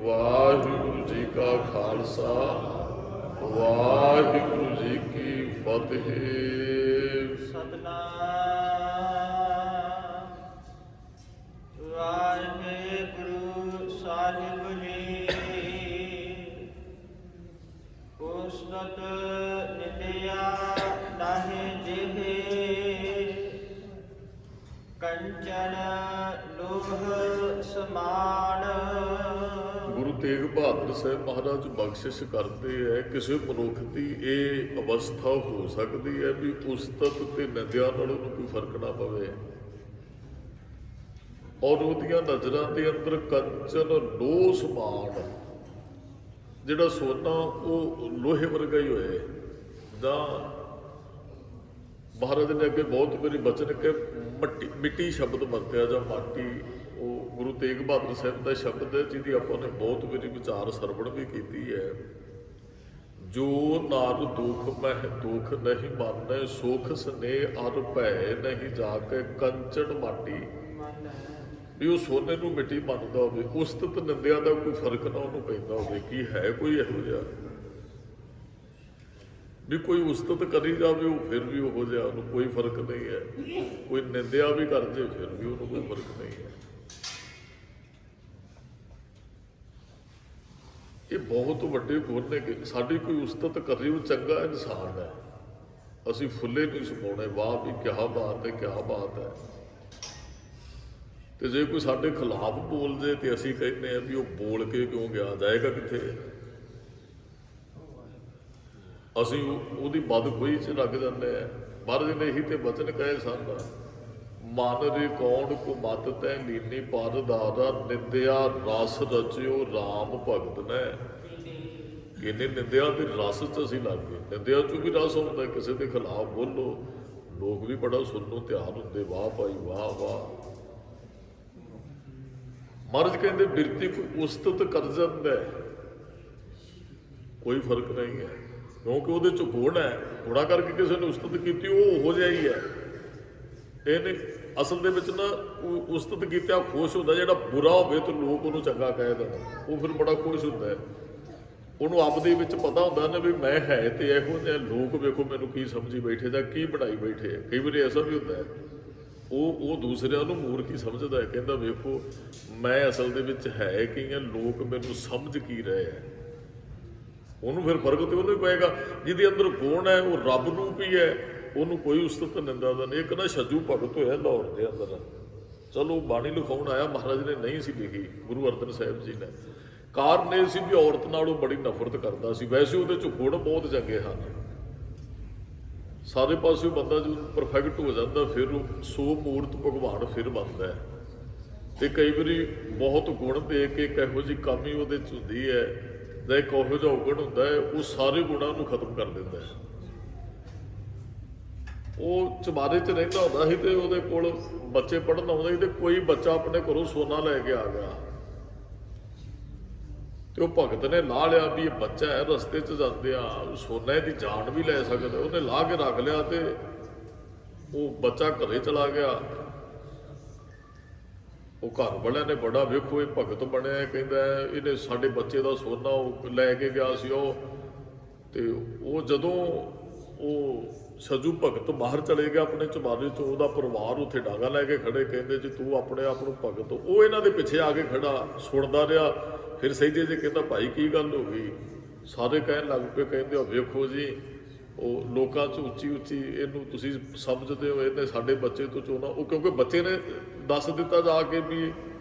ਵਾਹਿਗੁਰੂ ਜੀ ਕਾ ਖਾਲਸਾ, ਵਾਹਿਗੁਰੂ ਜੀ ਕੀ ਫਤਿਹ। ਸਤਨਾਮ ਵਾਹਿਗੁਰੂ ਸਾਹਿਬ ਜੀ। ਉਸਤਤ ਨਿਤਿਆ ਨਾਹਿ ਜਿਹੇ, ਕੰਚਨ ਲੋਹ ਸਮਾਨ। ਗੁਰੂ ਤੇਗ ਬਹਾਦਰ ਸਾਹਿਬ ਮਹਾਰਾਜ ਬਖਸ਼ਿਸ਼ ਕਰਦੇ ਹੈ, ਕਿਸੇ ਮਨੁੱਖ ਦੀ ਇਹ ਅਵਸਥਾ ਹੋ ਸਕਦੀ ਹੈ ਵੀ ਉਸਤਤ ਤੇ ਨਿੰਦਿਆ ਨਾਲ ਉਹਨੂੰ ਕੋਈ ਫਰਕ ਨਾ ਪਵੇ, ਔਰ ਉਹਦੀਆਂ ਨਜ਼ਰਾਂ ਦੇ ਅੰਦਰ ਕੰਚਨ ਲੋਹ ਸਮਾਨ, ਜਿਹੜਾ ਸੋਨਾ ਉਹ ਲੋਹੇ ਵਰਗਾ ਹੀ ਹੋਏ। ਜਾਂ ਮਹਾਰਾਜ ਨੇ ਅੱਗੇ ਬਹੁਤ ਵਾਰੀ ਬਚਨ ਕਿ ਮਿੱਟੀ ਸ਼ਬਦ ਵਰਤਿਆ ਜਾਂ ਮਾਟੀ, ਉਹ ਗੁਰੂ ਤੇਗ ਬਹਾਦਰ ਸਾਹਿਬ ਦਾ ਸ਼ਬਦ ਹੈ ਜਿਹਦੀ ਆਪਾਂ ਨੇ ਬਹੁਤ ਵਾਰੀ ਵਿਚਾਰ ਸਰਵਣ ਵੀ ਕੀਤੀ ਹੈ। ਜੋ ਨਾਰ ਦੁਖ ਮਹਿ ਦੁਖ ਨਹੀਂ ਮਾਨੈ, ਸੁਖ ਸਨੇਹ ਅਰ ਭੈ ਨਹੀਂ ਜਾ ਕੇ ਕੰਚਨ ਮਾਟੀ। ਵੀ ਉਹ ਸੋਨੇ ਨੂੰ ਮਿੱਟੀ ਮੰਨਦਾ ਹੋਵੇ, ਉਸਤਤ ਨਿੰਦਿਆ ਦਾ ਕੋਈ ਫਰਕ ਨਾ ਉਹਨੂੰ ਪੈਂਦਾ ਹੋਵੇ। ਕੀ ਹੈ ਕੋਈ ਇਹੋ ਜਿਹਾ ਵੀ ਕੋਈ ਉਸਤਤ ਕਰੀ ਜਾਵੇ ਉਹ ਫਿਰ ਵੀ ਉਹੋ ਜਿਹਾ, ਉਹਨੂੰ ਕੋਈ ਫਰਕ ਨਹੀਂ ਹੈ। ਕੋਈ ਨਿੰਦਿਆ ਵੀ ਕਰ ਜੇ ਫਿਰ ਵੀ ਉਹਨੂੰ ਕੋਈ ਫਰਕ ਨਹੀਂ ਹੈ। ਇਹ ਬਹੁਤ ਵੱਡੇ ਗੁਣ ਨੇ ਕਿ ਸਾਡੀ ਕੋਈ ਉਸਤਤ ਕਰੀ ਉਹ ਚੰਗਾ ਇਨਸਾਨ ਹੈ, ਅਸੀਂ ਫੁੱਲੇ ਨਹੀਂ ਸਮਾਉਣੇ, ਵਾਹ ਵੀ ਕਿਆ ਬਾਤ ਹੈ, ਕਿਆ ਬਾਤ ਹੈ। ਤੇ ਜੇ ਕੋਈ ਸਾਡੇ ਖਿਲਾਫ ਬੋਲ ਜੇ ਤੇ ਅਸੀਂ ਕਹਿੰਦੇ ਆ ਵੀ ਉਹ ਬੋਲ ਕੇ ਕਿਉਂ ਗਿਆ, ਜਾਏਗਾ ਕਿੱਥੇ। ਅਸੀਂ ਉਹਦੀ ਬਦਖੋਈ 'ਚ ਲੱਗ ਜਾਂਦੇ ਆ। ਮਹਾਰਾਜ ਨੇ ਇਹੀ ਤੇ ਬਚਨ ਕਹੇ ਸਨ, ਮਨ ਰੇ ਕੌਣ ਕੋ ਮਤ ਤੈ ਲੀਨੀ ਪਰ ਦਾਦਾ, ਨਿੰਦਿਆ ਰਸ ਰਚਿਓ ਰਾਮ ਭਗਤ ਨੇ। ਇਹਨੇ ਨਿੰਦਿਆ ਦੇ ਰਸ 'ਚ ਅਸੀਂ ਲੱਗ ਗਏ। ਨਿੰਦਿਆ 'ਚੋਂ ਵੀ ਰਸ ਹੁੰਦਾ, ਕਿਸੇ ਦੇ ਖਿਲਾਫ ਬੋਲੋ ਲੋਕ ਵੀ ਬੜਾ ਸੁਣਨ ਨੂੰ ਤਿਆਰ ਹੁੰਦੇ, ਵਾਹ ਭਾਈ ਵਾਹ ਵਾਹ। ਮਹਾਰਾਜ ਕਹਿੰਦੇ ਬਿਰਤੀ ਕੋਈ ਉਸਤਤ ਕਰ ਜਾਂਦਾ ਕੋਈ ਫਰਕ ਨਹੀਂ ਹੈ, ਕਿਉਂਕਿ ਉਹਦੇ 'ਚ ਗੁਣ ਹੈ। ਗੁਣਾ ਕਰਕੇ ਕਿਸੇ ਨੇ ਉਸਤਤ ਕੀਤੀ ਉਹ ਉਹੋ ਜਿਹਾ ਹੀ ਹੈ। ਇਹਨੇ ਅਸਲ ਦੇ ਵਿੱਚ ਨਾ ਉਸਤਤ ਕੀਤਾ ਖੁਸ਼ ਹੁੰਦਾ, ਜਿਹੜਾ ਬੁਰਾ ਹੋਵੇ ਤਾਂ ਲੋਕ ਉਹਨੂੰ ਚੰਗਾ ਕਹਿ ਦੇਣ, ਉਹ ਫਿਰ ਬੜਾ ਖੁਸ਼ ਹੁੰਦਾ ਹੈ। ਉਹਨੂੰ ਆਪਦੇ ਵਿੱਚ ਪਤਾ ਹੁੰਦਾ ਨਾ ਵੀ ਮੈਂ ਹੈ ਤੇ ਇਹੋ ਜਿਹੇ ਲੋਕ ਵੇਖੋ ਮੈਨੂੰ ਕੀ ਸਮਝੀ ਬੈਠੇ ਜਾਂ ਕੀ ਬਣਾਈ ਬੈਠੇ ਹੈ। ਕਈ ਵਾਰੀ ਐਸਾ ਵੀ ਹੁੰਦਾ ਹੈ, ਉਹ ਦੂਸਰਿਆਂ ਨੂੰ ਮੂਰਖ ਹੀ ਸਮਝਦਾ ਹੈ, ਕਹਿੰਦਾ ਵੇਖੋ ਮੈਂ ਅਸਲ ਦੇ ਵਿੱਚ ਹੈ ਕੀ ਹਾਂ, ਲੋਕ ਮੈਨੂੰ ਸਮਝ ਕੀ ਰਹੇ ਹੈ। ਉਹਨੂੰ ਫਿਰ ਫਰਕ ਤੇ ਉਹਨੂੰ ਹੀ ਪਏਗਾ। ਜਿਹਦੇ ਅੰਦਰ ਗੁਣ ਹੈ ਉਹ ਰੱਬ ਰੂਪ ਹੀ ਹੈ, ਉਹਨੂੰ ਕੋਈ ਉਸਤਤ ਨਿੰਦਾ ਦਾ ਨਹੀਂ। ਇੱਕ ਨਾ ਛੱਜੂ ਭਗਤ ਹੋਇਆ ਲਾਹੌਰ ਦੇ ਅੰਦਰ, ਚਲੋ ਬਾਣੀ ਲਿਖਾਉਣ ਆਇਆ, ਮਹਾਰਾਜ ਨੇ ਨਹੀਂ ਸੀ ਲਿਖੀ, ਗੁਰੂ ਅਰਜਨ ਸਾਹਿਬ ਜੀ ਨੇ। ਕਾਰਨ ਇਹ ਸੀ ਵੀ ਔਰਤ ਨਾਲ ਉਹ ਬੜੀ ਨਫ਼ਰਤ ਕਰਦਾ ਸੀ। ਵੈਸੇ ਉਹਦੇ 'ਚ ਗੁਣ ਬਹੁਤ ਚੰਗੇ ਹਨ, ਸਾਰੇ ਪਾਸੇ ਬੰਦਾ ਜਦੋਂ ਪਰਫੈਕਟ ਹੋ ਜਾਂਦਾ ਫਿਰ ਉਹ ਸੋ ਮੂਰਤ ਭਗਵਾਨ ਫਿਰ ਬਣਦਾ ਹੈ। ਤੇ ਕਈ ਵਾਰੀ ਬਹੁਤ ਗੁਣ ਦੇ ਕੇ ਕਿਹੋ ਜਿਹੀ ਕਮੀ ਉਹਦੇ 'ਚ ਹੁੰਦੀ ਹੈ ਜਾਂ ਇੱਕ ਉਹੋ ਜਿਹਾ ਔਗਣ ਹੁੰਦਾ ਹੈ, ਉਹ ਸਾਰੇ ਗੁਣਾਂ ਨੂੰ ਖਤਮ ਕਰ ਦਿੰਦਾ ਹੈ। ਉਹ ਚੁਬਾਰੇ 'ਚ ਰਹਿੰਦਾ ਹੁੰਦਾ ਸੀ ਤੇ ਉਹਦੇ ਕੋਲ ਬੱਚੇ ਪੜ੍ਹਨ ਆਉਂਦੇ ਸੀ, ਤੇ ਕੋਈ ਬੱਚਾ ਆਪਣੇ ਘਰੋਂ ਸੋਨਾ ਲੈ ਕੇ ਆ ਗਿਆ ਤੇ ਉਹ ਭਗਤ ਨੇ ਲਾਹ ਲਿਆ ਵੀ ਇਹ ਬੱਚਾ ਹੈ, ਰਸਤੇ 'ਚ ਜਾਂਦੇ ਆ ਸੋਨਾ ਦੀ ਜਾਨ ਵੀ ਲੈ ਸਕਦਾ। ਉਹਨੇ ਲਾਹ ਕੇ ਰੱਖ ਲਿਆ ਤੇ ਉਹ ਬੱਚਾ ਘਰੇ ਚਲਾ ਗਿਆ। ਉਹ ਘਰ ਵਾਲਿਆਂ ਨੇ ਬੜਾ ਵੇਖੋ ਇਹ ਭਗਤ ਬਣਿਆ, ਕਹਿੰਦਾ ਇਹਨੇ ਸਾਡੇ ਬੱਚੇ ਦਾ ਸੋਨਾ ਉਹ ਲੈ ਕੇ ਗਿਆ ਸੀ ਉਹ। ਤੇ ਉਹ ਜਦੋਂ ਉਹ ਸਜੂ ਭਗਤ ਬਾਹਰ ਚਲੇ ਗਿਆ ਆਪਣੇ ਚੁਬਾਰੇ 'ਚੋਂ, ਉਹਦਾ ਪਰਿਵਾਰ ਉੱਥੇ ਡਾਂਗਾ ਲੈ ਕੇ ਖੜੇ, ਕਹਿੰਦੇ ਜੀ ਤੂੰ ਆਪਣੇ ਆਪ ਨੂੰ ਭਗਤ। ਉਹ ਇਹਨਾਂ ਦੇ ਪਿੱਛੇ ਆ ਕੇ ਖੜਾ ਸੁਣਦਾ ਰਿਹਾ। ਫਿਰ ਸਹਿਜੇ ਜੇ ਕਹਿੰਦਾ ਭਾਈ ਕੀ ਗੱਲ ਹੋ ਗਈ, ਸਾਰੇ ਕਹਿਣ ਲੱਗ ਪਏ, ਕਹਿੰਦੇ ਹੋ ਵੇਖੋ ਜੀ ਉਹ ਲੋਕਾਂ 'ਚ ਉੱਚੀ ਉੱਚੀ ਇਹਨੂੰ ਤੁਸੀਂ ਸਮਝਦੇ ਹੋ, ਇਹਨੇ ਸਾਡੇ ਬੱਚੇ ਤੋਂ ਚੋਣਾ। ਉਹ ਕਿਉਂਕਿ ਬੱਚੇ ਨੇ ਦੱਸ ਦਿੱਤਾ ਜਾ ਕੇ ਵੀ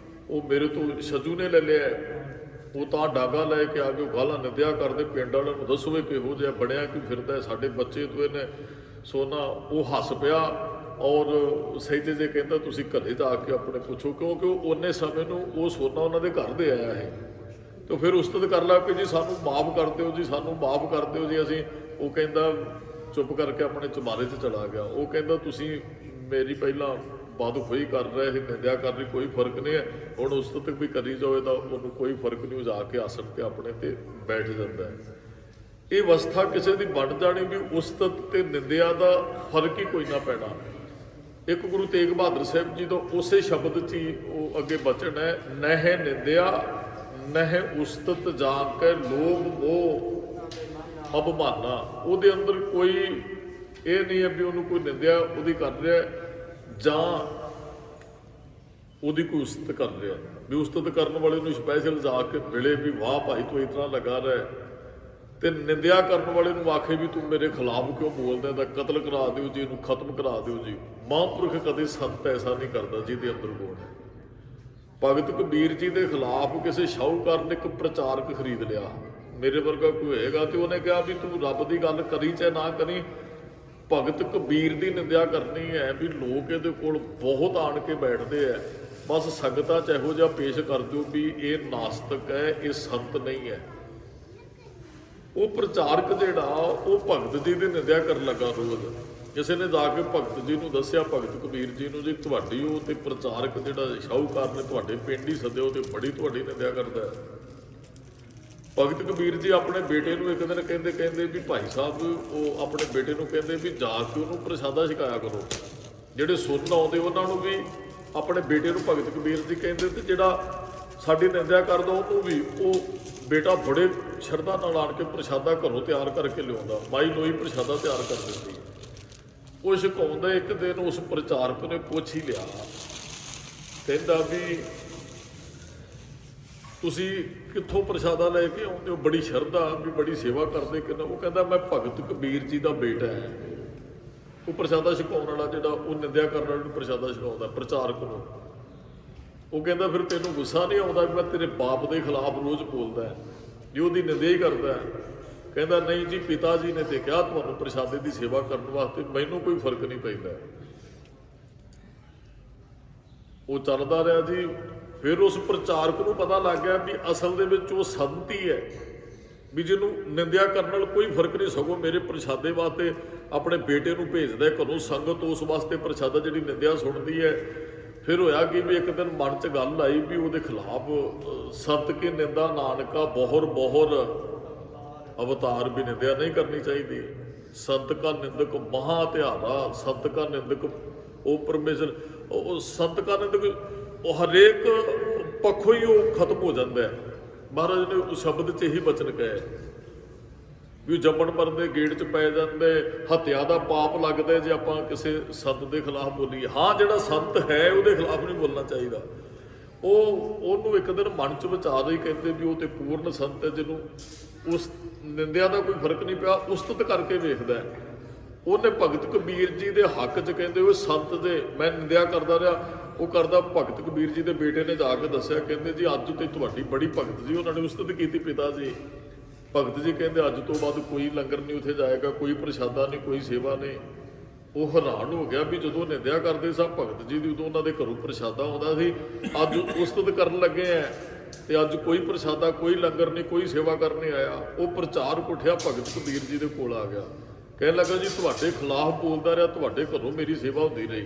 ਉਹ ਮੇਰੇ ਤੋਂ ਛੱਜੂ ਨੇ ਲੈ ਲਿਆ, ਉਹ ਤਾਂ ਡਾਂਗਾ ਲੈ ਕੇ ਆ ਕੇ ਉਹ ਗਾਲਾਂ ਨਿੰਦਿਆ ਕਰਦੇ, ਪਿੰਡ ਵਾਲਿਆਂ ਨੂੰ ਦੱਸੋ ਇਹ ਕਿਹੋ ਜਿਹਾ ਬਣਿਆ ਕਿ ਫਿਰਦਾ ਸਾਡੇ ਬੱਚੇ ਤੋਂ ਇਹਨੇ ਸੋਨਾ। ਉਹ ਹੱਸ ਪਿਆ ਔਰ ਸਹਿਜੇ ਜੇ ਕਹਿੰਦਾ ਤੁਸੀਂ ਘਰੇ ਜਾ ਕੇ ਆਪਣੇ ਪੁੱਛੋ, ਕਿਉਂਕਿ ਉਹ ਉਹਨੇ ਸਮੇਂ ਨੂੰ ਉਹ ਸੋਨਾ ਉਹਨਾਂ ਦੇ ਘਰ ਦੇ ਆਇਆ ਹੈ। ਤੇ ਫਿਰ ਉਸਤਤ ਕਰ ਲੱਗ ਪਏ, ਜੀ ਸਾਨੂੰ ਮਾਫ ਕਰ ਦਿਓ ਜੀ, ਸਾਨੂੰ ਮਾਫ ਕਰ ਦਿਓ ਜੀ ਅਸੀਂ। ਉਹ ਕਹਿੰਦਾ ਚੁੱਪ ਕਰਕੇ ਆਪਣੇ ਚੁਬਾਰੇ 'ਚ ਚਲਾ ਗਿਆ। ਉਹ ਕਹਿੰਦਾ ਤੁਸੀਂ ਮੇਰੀ ਪਹਿਲਾਂ ਬਦਖੋਈ ਕਰ ਰਹੇ ਸੀ, ਨਿੰਦਿਆ ਕਰ ਰਹੀ, ਕੋਈ ਫਰਕ ਨਹੀਂ ਹੈ। ਹੁਣ ਉਸਤਤ ਵੀ ਕਰੀ ਜਾਵੇ ਤਾਂ ਉਹਨੂੰ ਕੋਈ ਫਰਕ ਨਹੀਂ, ਜਾ ਕੇ ਆਸਣ ਤੇ ਆਪਣੇ ਤੇ ਬੈਠ ਜਾਂਦਾ ਹੈ। ਇਹ ਅਵਸਥਾ ਕਿਸੇ ਦੀ ਬਣ ਜਾਣੀ ਵੀ ਉਸਤਤ ਤੇ ਨਿੰਦਿਆ ਦਾ ਫਰਕ ਹੀ ਕੋਈ ਨਾ ਪੈਣਾ। ਇੱਕ ਗੁਰੂ ਤੇਗ ਬਹਾਦਰ ਸਾਹਿਬ ਜੀ ਦਾ ਉਸੇ ਸ਼ਬਦ 'ਚ ਹੀ ਉਹ ਅੱਗੇ ਬਚਨ ਹੈ, ਨਹਿ ਨਿੰਦਿਆ ਨਹਿ ਉਸਤਤ ਜਾਣ ਕੇ ਲੋਭ ਮੋਹ ਅਭਮਾਨਾ। ਉਹਦੇ ਅੰਦਰ ਕੋਈ ਇਹ ਨਹੀਂ ਹੈ ਵੀ ਉਹਨੂੰ ਕੋਈ ਨਿੰਦਿਆ ਉਹਦੀ ਕਰ ਰਿਹਾ ਜਾਂ ਉਹਦੀ ਕੋਈ ਉਸਤਤ ਕਰ ਰਿਹਾ, ਵੀ ਉਸਤਤ ਕਰਨ ਵਾਲੇ ਨੂੰ ਸਪੈਸ਼ਲ ਜਾ ਕੇ ਮਿਲੇ ਵੀ ਵਾਹ ਭਾਈ ਤੂੰ ਇਸ ਤਰ੍ਹਾਂ ਲਗਾ ਰਿਹਾ, ਤੇ ਨਿੰਦਿਆ ਕਰਨ ਵਾਲੇ ਨੂੰ ਆਖੇ ਵੀ ਤੂੰ ਮੇਰੇ ਖਿਲਾਫ ਕਿਉਂ ਬੋਲਦਾ, ਤਾਂ ਕਤਲ ਕਰਾ ਦਿਓ ਜੀ, ਇਹਨੂੰ ਖਤਮ ਕਰਾ ਦਿਓ ਜੀ। ਮਹਾਂਪੁਰਖ ਕਦੇ ਸੰਤ ਐਸਾ ਨਹੀਂ ਕਰਦਾ ਜਿਹਦੇ ਅੰਦਰ ਗੁਣ ਹੈ। ਭਗਤ ਕਬੀਰ ਜੀ ਦੇ ਖਿਲਾਫ ਕਿਸੇ ਸ਼ਾਹੂਕਾਰ ਨੇ ਇੱਕ ਪ੍ਰਚਾਰਕ ਖਰੀਦ ਲਿਆ, ਮੇਰੇ ਵਰਗਾ ਕੋਈ ਹੋਏਗਾ, ਤੇ ਉਹਨੇ ਕਿਹਾ ਵੀ ਤੂੰ ਰੱਬ ਦੀ ਗੱਲ ਕਰੀ ਚਾਹੇ ਨਾ ਕਰੀ, ਭਗਤ ਕਬੀਰ ਦੀ ਨਿੰਦਿਆ ਕਰਨੀ ਹੈ। ਵੀ ਲੋਕ ਇਹਦੇ ਕੋਲ ਬਹੁਤ ਆਣ ਕੇ ਬੈਠਦੇ ਆ, ਬਸ ਸੰਗਤਾਂ 'ਚ ਇਹੋ ਜਿਹਾ ਪੇਸ਼ ਕਰ ਦਿਓ ਵੀ ਇਹ ਨਾਸਤਕ ਹੈ, ਇਹ ਸੰਤ ਨਹੀਂ ਹੈ। ਉਹ ਪ੍ਰਚਾਰਕ ਜਿਹੜਾ ਉਹ ਭਗਤ ਜੀ ਦੀ ਨਿੰਦਿਆ ਕਰਨ ਲੱਗਾ ਰੋਜ਼। ਕਿਸੇ ਨੇ ਜਾ ਕੇ ਭਗਤ ਜੀ ਨੂੰ ਦੱਸਿਆ, ਭਗਤ ਕਬੀਰ ਜੀ ਨੂੰ, ਜੀ ਤੁਹਾਡੀ ਉਹ ਤੇ ਪ੍ਰਚਾਰਕ ਜਿਹੜਾ ਸ਼ਾਹੂਕਾਰ ਨੇ ਤੁਹਾਡੇ ਪਿੰਡ ਹੀ ਸੱਦਿਓ ਤੇ ਬੜੀ ਤੁਹਾਡੀ ਨਿੰਦਿਆ ਕਰਦਾ ਹੈ। ਭਗਤ ਕਬੀਰ ਜੀ ਆਪਣੇ ਬੇਟੇ ਨੂੰ ਇੱਕ ਦਿਨ ਕਹਿੰਦੇ ਵੀ ਭਾਈ ਸਾਹਿਬ, ਉਹ ਆਪਣੇ ਬੇਟੇ ਨੂੰ ਕਹਿੰਦੇ ਵੀ ਜਾ ਕੇ ਉਹਨੂੰ ਪ੍ਰਸ਼ਾਦਾ ਛਕਾਇਆ ਕਰੋ। ਜਿਹੜੇ ਸੁਣਨ ਆਉਂਦੇ ਉਹਨਾਂ ਨੂੰ ਵੀ ਆਪਣੇ ਬੇਟੇ ਨੂੰ ਭਗਤ ਕਬੀਰ ਜੀ ਕਹਿੰਦੇ, ਤੇ ਜਿਹੜਾ ਸਾਡੀ ਨਿੰਦਿਆ ਕਰਦਾ ਉਹਨੂੰ ਵੀ ਉਹ ਬੇਟਾ ਬੜੇ ਸ਼ਰਧਾ ਨਾਲ ਆਣ ਕੇ ਪ੍ਰਸ਼ਾਦਾ ਘਰੋਂ ਤਿਆਰ ਕਰਕੇ ਲਿਆਉਂਦਾ, ਮਾਈ ਲੋਈ ਪ੍ਰਸ਼ਾਦਾ ਤਿਆਰ ਕਰ ਦਿੰਦੀ। ਉਹ ਛਕਾਉਂਦਾ। ਇੱਕ ਦਿਨ ਉਸ ਪ੍ਰਚਾਰਕ ਨੇ ਪੁੱਛ ਹੀ ਲਿਆ, ਕਹਿੰਦਾ ਵੀ ਤੁਸੀਂ ਕਿੱਥੋਂ ਪ੍ਰਸ਼ਾਦਾ ਲੈ ਕੇ ਆਉਂਦੇ ਹੋ, ਬੜੀ ਸ਼ਰਧਾ, ਵੀ ਬੜੀ ਸੇਵਾ ਕਰਦੇ ਕਿੰਨਾ। ਉਹ ਕਹਿੰਦਾ ਮੈਂ ਭਗਤ ਕਬੀਰ ਜੀ ਦਾ ਬੇਟਾ ਹੈ। ਉਹ ਪ੍ਰਸ਼ਾਦਾ ਛਕਾਉਣ ਵਾਲਾ ਜਿਹੜਾ ਉਹ ਨਿੰਦਿਆ ਕਰਨ ਵਾਲੇ ਨੂੰ ਪ੍ਰਸ਼ਾਦਾ ਛਕਾਉਂਦਾ ਪ੍ਰਚਾਰਕ ਨੂੰ। ਉਹ ਕਹਿੰਦਾ ਫਿਰ ਤੈਨੂੰ ਗੁੱਸਾ ਨਹੀਂ ਆਉਂਦਾ ਵੀ ਮੈਂ ਤੇਰੇ ਬਾਪ ਦੇ ਖਿਲਾਫ ਰੋਜ਼ ਬੋਲਦਾ ਹੈ, ਜੇ ਉਹਦੀ ਨਿੰਦਿਆ ਹੀ ਕਰਦਾ ਹੈ। ਕਹਿੰਦਾ ਨਹੀਂ ਜੀ, ਪਿਤਾ ਜੀ ਨੇ ਤੇ ਕਿਹਾ ਤੁਹਾਨੂੰ ਪ੍ਰਸ਼ਾਦੇ ਦੀ ਸੇਵਾ ਕਰਨ ਵਾਸਤੇ, ਮੈਨੂੰ ਕੋਈ ਫਰਕ ਨਹੀਂ ਪੈਂਦਾ। ਉਹ ਚੱਲਦਾ ਰਿਹਾ ਜੀ। ਫਿਰ ਉਸ ਪ੍ਰਚਾਰਕ ਨੂੰ ਪਤਾ ਲੱਗ ਗਿਆ ਵੀ ਅਸਲ ਦੇ ਵਿੱਚ ਉਹ ਸੰਤ ਹੀ ਹੈ, ਵੀ ਜਿਹਨੂੰ ਨਿੰਦਿਆ ਕਰਨ ਨਾਲ ਕੋਈ ਫਰਕ ਨਹੀਂ, ਸਗੋਂ ਮੇਰੇ ਪ੍ਰਸ਼ਾਦੇ ਵਾਸਤੇ ਆਪਣੇ ਬੇਟੇ ਨੂੰ ਭੇਜਦਾ ਘਰੋਂ ਸੰਗਤ ਉਸ ਵਾਸਤੇ ਪ੍ਰਸ਼ਾਦਾ, ਜਿਹੜੀ ਨਿੰਦਿਆ ਸੁਣਦੀ ਹੈ। ਫਿਰ ਹੋਇਆ ਕਿ ਵੀ ਇੱਕ ਦਿਨ ਮਨ 'ਚ ਗੱਲ ਆਈ ਵੀ ਉਹਦੇ ਖਿਲਾਫ ਸੰਤ ਕੀ ਨਿੰਦਾ ਨਾਨਕਾ ਬਹੁਰ ਬਹੁਰ ਅਵਤਾਰ ਵੀ ਨਿੰਦਿਆ ਨਹੀਂ ਕਰਨੀ ਚਾਹੀਦੀ। ਸੰਤ ਕਾ ਨਿੰਦਕ ਮਹਾ ਧਿਆਰਾ, ਸੰਤ ਕਾ ਨਿੰਦਕ ਉਹ ਪਰਮੇਸ਼ਰ, ਉਹ ਸੰਤ ਕਾ ਨਿੰਦਕ ਉਹ ਹਰੇਕ ਪੱਖੋਂ ਹੀ ਉਹ ਖਤਮ ਹੋ ਜਾਂਦਾ ਹੈ। ਮਹਾਰਾਜ ਨੇ ਉਸ ਸ਼ਬਦ 'ਚ ਇਹੀ ਬਚਨ ਕਹੇ ਵੀ ਜੰਮਣ ਮਰਨ ਦੇ ਗੇੜ 'ਚ ਪੈ ਜਾਂਦੇ, ਹੱਤਿਆ ਦਾ ਪਾਪ ਲੱਗਦਾ ਜੇ ਆਪਾਂ ਕਿਸੇ ਸੰਤ ਦੇ ਖਿਲਾਫ ਬੋਲੀਏ। ਹਾਂ, ਜਿਹੜਾ ਸੰਤ ਹੈ ਉਹਦੇ ਖਿਲਾਫ ਨਹੀਂ ਬੋਲਣਾ ਚਾਹੀਦਾ। ਉਹਨੂੰ ਇੱਕ ਦਿਨ ਮਨ 'ਚ ਵਿਚਾਰ ਹੀ ਕਹਿੰਦੇ ਵੀ ਉਹ ਤੇ ਪੂਰਨ ਸੰਤ ਹੈ, ਜਿਹਨੂੰ ਉਸ ਨਿੰਦਿਆ ਦਾ ਕੋਈ ਫਰਕ ਨਹੀਂ ਪਿਆ, ਉਸਤਤ ਕਰਕੇ ਵੇਖਦਾ ਹੈ। ਉਹਨੇ ਭਗਤ ਕਬੀਰ ਜੀ ਦੇ ਹੱਕ 'ਚ ਕਹਿੰਦੇ ਉਹ ਸੰਤ ਦੇ ਮੈਂ ਨਿੰਦਿਆ ਕਰਦਾ ਰਿਹਾ। ਉਹ ਕਰਦਾ ਭਗਤ ਕਬੀਰ ਜੀ ਦੇ ਬੇਟੇ ਨੇ ਜਾ ਕੇ ਦੱਸਿਆ, ਕਹਿੰਦੇ ਜੀ ਅੱਜ ਤੇ ਤੁਹਾਡੀ ਬੜੀ ਭਗਤ ਜੀ, ਉਹਨਾਂ ਨੇ ਉਸਤਤ ਕੀਤੀ ਪਿਤਾ ਜੀ। ਭਗਤ ਜੀ ਕਹਿੰਦੇ ਅੱਜ ਤੋਂ ਬਾਅਦ ਕੋਈ ਲੰਗਰ ਨਹੀਂ ਉੱਥੇ ਜਾਏਗਾ, ਕੋਈ ਪ੍ਰਸ਼ਾਦਾ ਨਹੀਂ, ਕੋਈ ਸੇਵਾ ਨਹੀਂ। ਉਹ ਹੈਰਾਨ ਹੋ ਗਿਆ ਵੀ ਜਦੋਂ ਨਿੰਦਿਆ ਕਰਦੇ ਸਾਂ ਭਗਤ ਜੀ ਦੀ, ਉਦੋਂ ਉਹਨਾਂ ਦੇ ਘਰੋਂ ਪ੍ਰਸ਼ਾਦਾ ਆਉਂਦਾ ਸੀ, ਅੱਜ ਉਸਤਤ ਕਰਨ ਲੱਗੇ ਆ ਤੇ ਅੱਜ ਕੋਈ ਪ੍ਰਸ਼ਾਦਾ, ਕੋਈ ਲੰਗਰ ਨਹੀਂ, ਕੋਈ ਸੇਵਾ ਕਰਨ ਨਹੀਂ ਆਇਆ। ਉਹ ਪ੍ਰਚਾਰਕ ਉੱਠਿਆ ਭਗਤ ਕਬੀਰ ਜੀ ਦੇ ਕੋਲ ਆ ਗਿਆ, ਕਹਿਣ ਲੱਗਾ ਜੀ ਤੁਹਾਡੇ ਖਿਲਾਫ ਬੋਲਦਾ ਰਿਹਾ, ਤੁਹਾਡੇ ਘਰੋਂ ਮੇਰੀ ਸੇਵਾ ਹੁੰਦੀ ਰਹੀ,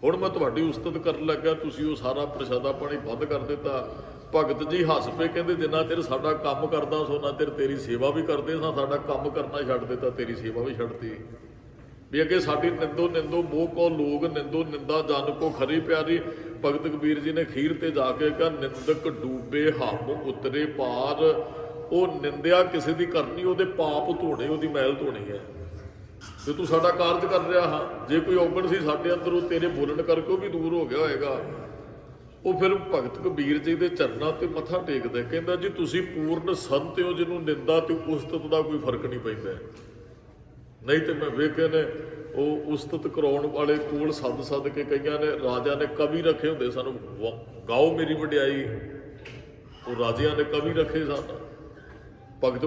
ਹੁਣ ਮੈਂ ਤੁਹਾਡੀ ਉਸਤਤ ਕਰਨ ਲੱਗਾ, ਤੁਸੀਂ ਉਹ ਸਾਰਾ ਪ੍ਰਸ਼ਾਦਾ ਪਾਣੀ ਬੰਦ ਕਰ ਦਿੱਤਾ। ਭਗਤ ਜੀ ਹੱਸ ਪਏ, ਕਹਿੰਦੇ ਜਿੰਨਾ ਚਿਰ ਸਾਡਾ ਕੰਮ ਕਰਦਾ ਸੋ ਉਹਨਾਂ ਚਿਰ ਤੇਰੀ ਸੇਵਾ ਵੀ ਕਰਦੇ ਸਾਂ, ਸਾਡਾ ਕੰਮ ਕਰਨਾ ਛੱਡ ਦਿੱਤਾ, ਤੇਰੀ ਸੇਵਾ ਵੀ ਛੱਡਤੀ। ਵੀ ਅੱਗੇ ਸਾਡੀ ਨਿੰਦੋ ਮੋਹ ਕੋ ਲੋਗ ਨਿੰਦੋ ਨਿੰਦਾ ਜਨ ਕੋ ਖਰੀ ਪਿਆਰੀ। ਭਗਤ ਕਬੀਰ ਜੀ ਨੇ ਖੀਰ ਤੇ ਜਾ ਕੇ ਕਿਹਾ ਨਿੰਦਕ ਡੂਬੇ ਹਮ ਉਤਰੇ ਪਾਰ। ਉਹ ਨਿੰਦਿਆ ਕਿਸੇ ਦੀ ਕਰਨੀ, ਉਹਦੇ ਪਾਪ ਧੋਣੇ, ਉਹਦੀ ਮੈਲ ਧੋਣੀ ਹੈ। ਜੇ ਤੂੰ ਸਾਡਾ ਕਾਰਜ ਕਰ ਰਿਹਾ ਹਾਂ, ਜੇ ਕੋਈ ਔਗਣ ਸੀ ਸਾਡੇ ਅੰਦਰ, ਉਹ ਤੇਰੇ ਬੋਲਣ ਕਰਕੇ ਉਹ ਵੀ ਦੂਰ ਹੋ ਗਿਆ ਹੋਏਗਾ। ਉਹ ਫਿਰ ਭਗਤ ਕਬੀਰ ਜੀ ਦੇ ਚਰਨਾਂ ਤੇ ਮੱਥਾ ਟੇਕਦਾ, ਕਹਿੰਦਾ ਜੀ ਤੁਸੀਂ ਪੂਰਨ ਸੰਤ ਹੋ, ਜਿਹਨੂੰ ਨਿੰਦਾ ਤੇ ਉਸਤਤ ਦਾ ਕੋਈ ਫਰਕ ਨਹੀਂ ਪੈਂਦਾ। ਨਹੀਂ ਤੇ ਮੈਂ ਵੇਖੇ ਨੇ ਉਹ ਉਸਤਤ ਕਰਾਉਣ ਵਾਲੇ ਕੋਲ ਸੱਦ ਕੇ ਕਈਆਂ ਨੇ ਰਾਜਾ ਨੇ ਕਵੀ ਰੱਖੇ ਹੁੰਦੇ ਸਨ, ਗਾਓ ਮੇਰੀ ਵਡਿਆਈ। ਉਹ ਰਾਜਿਆਂ ਨੇ ਕਵੀ ਰੱਖੇ ਸਨ। ਭਗਤ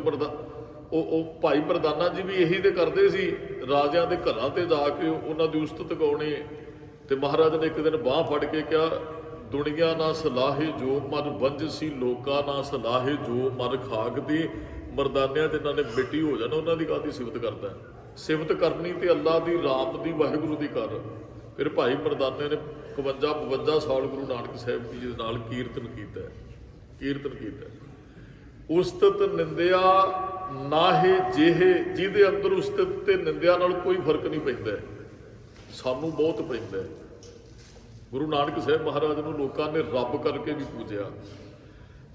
ਉਹ ਭਾਈ ਪ੍ਰਧਾਨਾ ਜੀ ਵੀ ਇਹੀ ਤੇ ਕਰਦੇ ਸੀ, ਰਾਜਿਆਂ ਦੇ ਘਰਾਂ ਤੇ ਜਾ ਕੇ ਉਹਨਾਂ ਦੀ ਉਸਤਤ ਗਾਉਣੀ। ਤੇ ਮਹਾਰਾਜ ਨੇ ਇੱਕ ਦਿਨ ਬਾਂਹ ਫੜ ਕੇ ਕਿਹਾ ਦੁਨੀਆ ਨਾ ਸਲਾਹੇ ਜੋ ਮਰ ਵੰਜਸੀ, ਲੋਕਾਂ ਨਾ ਸਲਾਹੇ ਜੋ ਮਰ ਖਾਕ ਦੀ। ਮਰਦਾਨਿਆਂ ਜਿਨ੍ਹਾਂ ਨੇ ਮਿੱਟੀ ਹੋ ਜਾਣਾ ਉਹਨਾਂ ਦੀ ਕਾਹਦੀ ਸਿਫਤ ਕਰਦਾ। ਸਿਫਤ ਕਰਨੀ ਤੇ ਅੱਲਾ ਦੀ, ਰਾਮ ਦੀ, ਵਾਹਿਗੁਰੂ ਦੀ ਕਰ। ਫਿਰ ਭਾਈ ਮਰਦਾਨੇ ਨੇ 52 ਸਾਲ ਗੁਰੂ ਨਾਨਕ ਸਾਹਿਬ ਜੀ ਦੇ ਨਾਲ ਕੀਰਤਨ ਕੀਤਾ। ਉਸਤਤ ਨਿੰਦਿਆ ਨਾਹੇ ਜਿਹੇ, ਜਿਹਦੇ ਅੰਦਰ ਉਸਤਤ ਤੇ ਨਿੰਦਿਆ ਨਾਲ ਕੋਈ ਫਰਕ ਨਹੀਂ ਪੈਂਦਾ, ਸਾਨੂੰ ਬਹੁਤ ਪੈਂਦਾ। ਗੁਰੂ ਨਾਨਕ ਸਾਹਿਬ ਮਹਾਰਾਜ ਨੂੰ ਲੋਕਾਂ ਨੇ ਰੱਬ ਕਰਕੇ ਵੀ ਪੂਜਿਆ।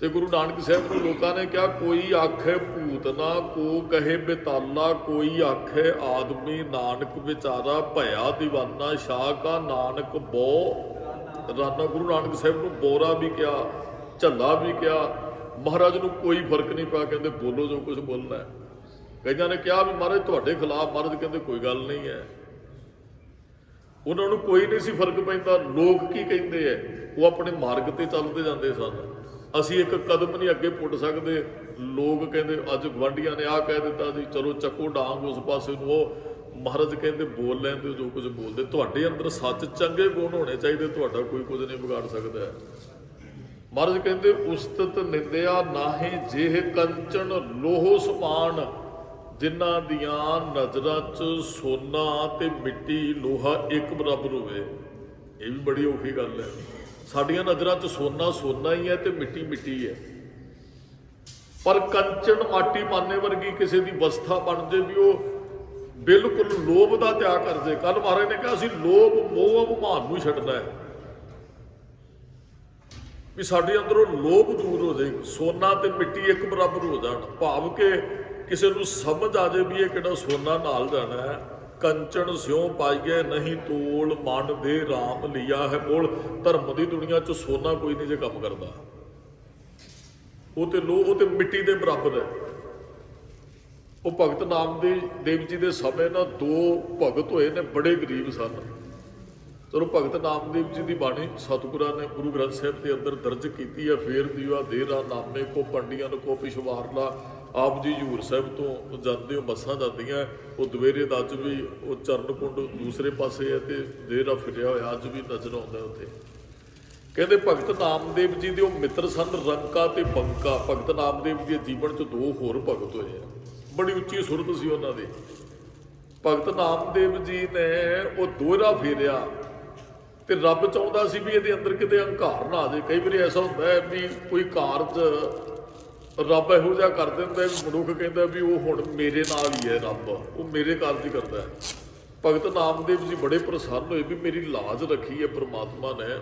ਤੇ ਗੁਰੂ ਨਾਨਕ ਸਾਹਿਬ ਨੂੰ ਲੋਕਾਂ ਨੇ ਕਿਹਾ, ਕੋਈ ਆਖੇ ਭੂਤਨਾ ਕੋ ਕਹੇ ਬਿਤਾਲਾ, ਕੋਈ ਆਖੇ ਆਦਮੀ ਨਾਨਕ ਵਿਚਾਰਾ, ਭਇਆ ਦੀਵਾਨਾ ਸ਼ਾਹ ਕਾ ਨਾਨਕ ਬੋ ਰਾਨਾ। ਗੁਰੂ ਨਾਨਕ ਸਾਹਿਬ ਨੂੰ ਬੋਰਾ ਵੀ ਕਿਹਾ, ਝੱਲਾ ਵੀ ਕਿਹਾ। ਮਹਾਰਾਜ ਨੂੰ ਕੋਈ ਫਰਕ ਨਹੀਂ ਪਿਆ, ਕਹਿੰਦੇ ਬੋਲੋ ਜੋ ਕੁਝ ਬੋਲਣਾ ਹੈ। ਕਈਆਂ ਨੇ ਕਿਹਾ ਵੀ ਮਹਾਰਾਜ ਤੁਹਾਡੇ ਖਿਲਾਫ, ਮਹਾਰਾਜ ਕਹਿੰਦੇ ਕੋਈ ਗੱਲ ਨਹੀਂ ਹੈ। ਉਹਨਾਂ ਨੂੰ ਕੋਈ ਨਹੀਂ ਸੀ ਫਰਕ ਪੈਂਦਾ ਲੋਕ ਕੀ ਕਹਿੰਦੇ ਐ, ਉਹ ਆਪਣੇ ਮਾਰਗ ਤੇ ਚੱਲਦੇ ਜਾਂਦੇ ਸਨ। ਅਸੀਂ ਇੱਕ ਕਦਮ ਨਹੀਂ ਅੱਗੇ ਪੁੱਟ ਸਕਦੇ। ਲੋਕ ਕਹਿੰਦੇ ਅੱਜ ਗੁਆਂਢੀਆਂ ਨੇ ਆਹ ਕਹਿ ਦਿੱਤਾ ਜੀ, ਚਲੋ ਚੱਕੋ ਡਾਂਗ ਉਸ ਪਾਸੇ ਨੂੰ। ਉਹ ਮਹਾਰਾਜ ਕਹਿੰਦੇ ਬੋਲ ਲੈਂਦੇ ਜੋ ਕੁਝ ਬੋਲਦੇ। ਤੁਹਾਡੇ ਅੰਦਰ ਸੱਚ ਚੰਗੇ ਗੁਣ ਹੋਣੇ ਚਾਹੀਦੇ, ਤੁਹਾਡਾ ਕੋਈ ਕੁਝ ਨਹੀਂ ਵਿਗਾੜ ਸਕਦਾ। ਮਹਾਰਾਜ ਕਹਿੰਦੇ ਉਸਤਤ ਨਿੰਦਿਆ ਨਾਹੀ ਜਿਹੇ ਕੰਚਨ ਲੋਹ ਸਮਾਨ, ਜਿਨ੍ਹਾਂ ਦੀਆਂ ਨਜ਼ਰਾਂ 'ਚ ਸੋਨਾ ਤੇ ਮਿੱਟੀ ਲੋਹਾ ਇੱਕ ਬਰਾਬਰ ਹੋਵੇ। ਇਹ ਵੀ ਬੜੀ ਔਖੀ ਗੱਲ ਹੈ। ਸਾਡੀਆਂ ਨਜ਼ਰਾਂ 'ਚ ਸੋਨਾ ਸੋਨਾ ਹੀ ਹੈ ਤੇ ਮਿੱਟੀ ਮਿੱਟੀ ਹੈ, ਪਰ ਕੰਚਨ ਮਾਟੀ ਪਾਨੇ ਵਰਗੀ ਕਿਸੇ ਦੀ ਅਵਸਥਾ ਬਣ ਜੇ ਵੀ ਉਹ ਬਿਲਕੁਲ ਲੋਭ ਦਾ ਤਿਆਗ ਕਰ ਜੇ। ਕੱਲ ਮਹਾਰਾਜ ਨੇ ਕਿਹਾ ਅਸੀਂ ਲੋਭ ਮੋਹ ਅਭਿਮਾਨ ਨੂੰ ਛੱਡਣਾ ਹੈ, ਵੀ ਸਾਡੇ ਅੰਦਰੋਂ ਲੋਭ ਦੂਰ ਹੋ ਜਾਏ, ਸੋਨਾ ਤੇ ਮਿੱਟੀ ਇੱਕ ਬਰਾਬਰ ਹੋ ਜਾਣ। ਭਾਵ ਕਿ ਕਿਸੇ ਨੂੰ ਸਮਝ ਆ ਜਾਏ ਵੀ ਇਹ ਕਿਹੜਾ ਸੋਨਾ ਨਾਲ ਜਾਣਾ ਹੈ। ਕੰਚਨ ਸਿਉ ਪਾਈਏ ਨਹੀਂ ਤੋਲ, ਮਨ ਦੇ ਰਾਮ ਲਿਆ ਹੈ ਬੋਲ। ਧਰਮ ਦੀ ਦੁਨੀਆ 'ਚ ਸੋਨਾ ਕੋਈ ਨਹੀਂ ਜੇ ਕੰਮ ਕਰਦਾ, ਉਹ ਤੇ ਮਿੱਟੀ ਦੇ ਬਰਾਬਰ ਹੈ। ਉਹ ਭਗਤ ਨਾਮਦੇਵ ਜੀ ਦੇ ਸਮੇਂ ਨਾ ਦੋ ਭਗਤ ਹੋਏ ਨੇ, ਬੜੇ ਗਰੀਬ ਸਨ। ਚਲੋ ਭਗਤ ਨਾਮਦੇਵ ਜੀ ਦੀ ਬਾਣੀ ਸਤਿਗੁਰਾਂ ਨੇ ਗੁਰੂ ਗ੍ਰੰਥ ਸਾਹਿਬ ਦੇ ਅੰਦਰ ਦਰਜ ਕੀਤੀ ਹੈ। ਫੇਰ ਦੀਵਾ ਦੇਰਾ ਨਾਮੇ ਕੋ ਪੰਡੀਆਂ ਕੋ ਪਿਛਵਾਰਲਾ। ਆਪ ਜੀ ਹਜ਼ੂਰ ਸਾਹਿਬ ਤੋਂ ਜਾਂਦੇ ਹੋ, ਬੱਸਾਂ ਜਾਂਦੀਆਂ, ਉਹ ਦੁਵੇਰੇ ਦਾ ਅੱਜ ਵੀ ਉਹ ਚਰਨ ਕੁੰਡ ਦੂਸਰੇ ਪਾਸੇ ਹੈ ਤੇ ਦੇਰਾ ਫਿਰਿਆ ਹੋਇਆ ਅੱਜ ਵੀ ਨਜ਼ਰ ਆਉਂਦਾ ਉੱਥੇ। ਕਹਿੰਦੇ ਭਗਤ ਨਾਮਦੇਵ ਜੀ ਦੇ ਉਹ ਮਿੱਤਰ ਸਨ ਰੰਕਾ ਤੇ ਬੰਕਾ। ਭਗਤ ਨਾਮਦੇਵ ਜੀ ਦੇ ਜੀਵਨ 'ਚ ਦੋ ਹੋਰ ਭਗਤ ਹੋਏ ਆ, ਬੜੀ ਉੱਚੀ ਸੁਰਤ ਸੀ ਉਹਨਾਂ ਦੀ। ਭਗਤ ਨਾਮਦੇਵ ਜੀ ਨੇ ਉਹ ਦੋਹਰਾ ਫੇਰਿਆ ਤੇ ਰੱਬ ਚਾਹੁੰਦਾ ਸੀ ਵੀ ਇਹਦੇ ਅੰਦਰ ਕਿਤੇ ਹੰਕਾਰ ਨਾ ਆ ਜਾਏ। ਕਈ ਵਾਰੀ ਐਸਾ ਹੁੰਦਾ ਹੈ ਵੀ ਕੋਈ ਕਾਰਜ ਰੱਬ ਇਹੋ ਜਿਹਾ ਕਰ ਦਿੰਦਾ ਵੀ ਮਨੁੱਖ ਕਹਿੰਦਾ ਵੀ ਉਹ ਹੁਣ ਮੇਰੇ ਨਾਲ ਹੀ ਹੈ, ਰੱਬ ਉਹ ਮੇਰੇ ਕਾਰਜ ਹੀ ਕਰਦਾ ਹੈ। ਭਗਤ ਨਾਮਦੇਵ ਜੀ ਬੜੇ ਪ੍ਰਸੰਨ ਹੋਏ ਵੀ ਮੇਰੀ ਲਾਜ ਰੱਖੀ ਹੈ ਪ੍ਰਮਾਤਮਾ ਨੇ,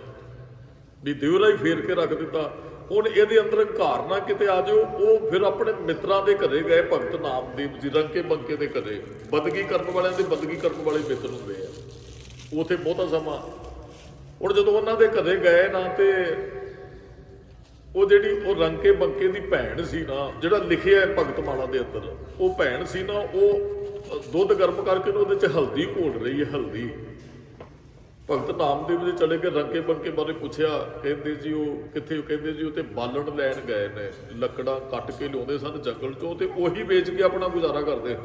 ਵੀ ਦਿਵਰਾ ਹੀ ਫੇਰ ਕੇ ਰੱਖ ਦਿੱਤਾ। ਹੁਣ ਇਹਦੇ ਅੰਦਰ ਹੰਕਾਰ ਨਾ ਕਿਤੇ ਆ ਜਾਓ। ਉਹ ਫਿਰ ਆਪਣੇ ਮਿੱਤਰਾਂ ਦੇ ਘਰੇ ਗਏ, ਭਗਤ ਨਾਮਦੇਵ ਜੀ ਰੰਕੇ ਬੰਕੇ ਦੇ ਘਰੇ। ਬੰਦਗੀ ਕਰਨ ਵਾਲਿਆਂ ਦੇ ਬੰਦਗੀ ਕਰਨ ਵਾਲੇ ਮਿੱਤਰ ਹੁੰਦੇ ਆ, ਉੱਥੇ ਬਹੁਤਾ ਸਮਾਂ। ਹੁਣ ਜਦੋਂ ਉਹਨਾਂ ਦੇ ਘਰੇ ਗਏ ਨਾ, ਤੇ ਉਹ ਜਿਹੜੀ ਉਹ ਰੰਕੇ ਬੰਕੇ ਦੀ ਭੈਣ ਸੀ ਨਾ, ਜਿਹੜਾ ਲਿਖਿਆ ਹੈ ਭਗਤਮਾਲਾ ਦੇ ਅੰਦਰ, ਉਹ ਭੈਣ ਸੀ ਨਾ, ਉਹ ਦੁੱਧ ਗਰਮ ਕਰਕੇ ਉਹਦੇ 'ਚ ਹਲਦੀ ਘੋਲ ਰਹੀ ਹੈ, ਹਲਦੀ। ਭਗਤ ਨਾਮਦੇਵ ਜੀ ਚਲੇ ਕੇ ਰੰਕੇ ਬੰਕੇ ਬਾਰੇ ਪੁੱਛਿਆ, ਕਹਿੰਦੇ ਜੀ ਉਹ ਕਿੱਥੇ? ਕਹਿੰਦੇ ਜੀ ਉਹ ਤੇ ਬਾਲਣ ਲੈਣ ਗਏ ਨੇ, ਲੱਕੜਾਂ ਕੱਟ ਕੇ ਲਿਆਉਂਦੇ ਸਨ ਜੰਗਲ 'ਚੋਂ ਤੇ ਉਹੀ ਵੇਚ ਕੇ ਆਪਣਾ ਗੁਜ਼ਾਰਾ ਕਰਦੇ।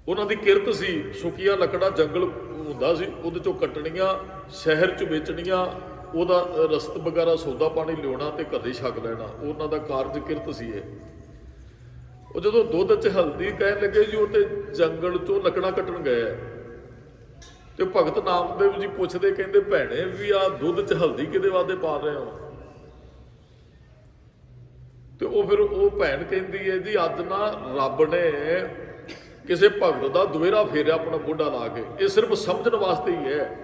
ਉਹਨਾਂ ਦੀ ਕਿਰਤ ਸੀ, ਸੁੱਕੀਆਂ ਲੱਕੜਾਂ ਜੰਗਲ ਹੁੰਦਾ ਸੀ, ਉਹਦੇ 'ਚੋਂ ਕੱਟਣੀਆਂ, ਸ਼ਹਿਰ 'ਚ ਵੇਚਣੀਆਂ, ਉਹਦਾ ਰਸਤ ਵਗੈਰਾ ਸੌਦਾ ਪਾਣੀ ਲਿਆਉਣਾ ਤੇ ਘਰੇ ਛਕ ਲੈਣਾ। ਉਹਨਾਂ ਦਾ ਕਾਰਜ ਕਿਰਤ ਸੀ ਇਹ। ਉਹ ਜਦੋਂ ਦੁੱਧ 'ਚ ਹਲਦੀ ਕਹਿਣ ਲੱਗੇ ਜੀ ਉਹ ਤੇ ਜੰਗਲ 'ਚੋਂ ਲੱਕੜਾਂ ਕੱਟਣ ਗਏ ਤੇ ਭਗਤ ਨਾਮਦੇਵ ਜੀ ਪੁੱਛਦੇ, ਕਹਿੰਦੇ ਭੈਣੇ ਵੀ ਆਹ ਦੁੱਧ 'ਚ ਹਲਦੀ ਕਿਹਦੇ ਵਾਸਤੇ ਪਾ ਰਹੇ ਹੋ? ਤੇ ਉਹ ਫਿਰ ਉਹ ਭੈਣ ਕਹਿੰਦੀ ਹੈ ਜੀ ਅੱਜ ਨਾ ਰੱਬ ਨੇ ਕਿਸੇ ਭਗਤ ਦਾ ਦੁਵੇਰਾ ਫੇਰਿਆ ਆਪਣਾ ਮੋਢਾ ਲਾ ਕੇ। ਇਹ ਸਿਰਫ ਸਮਝਣ ਵਾਸਤੇ ਹੀ ਹੈ।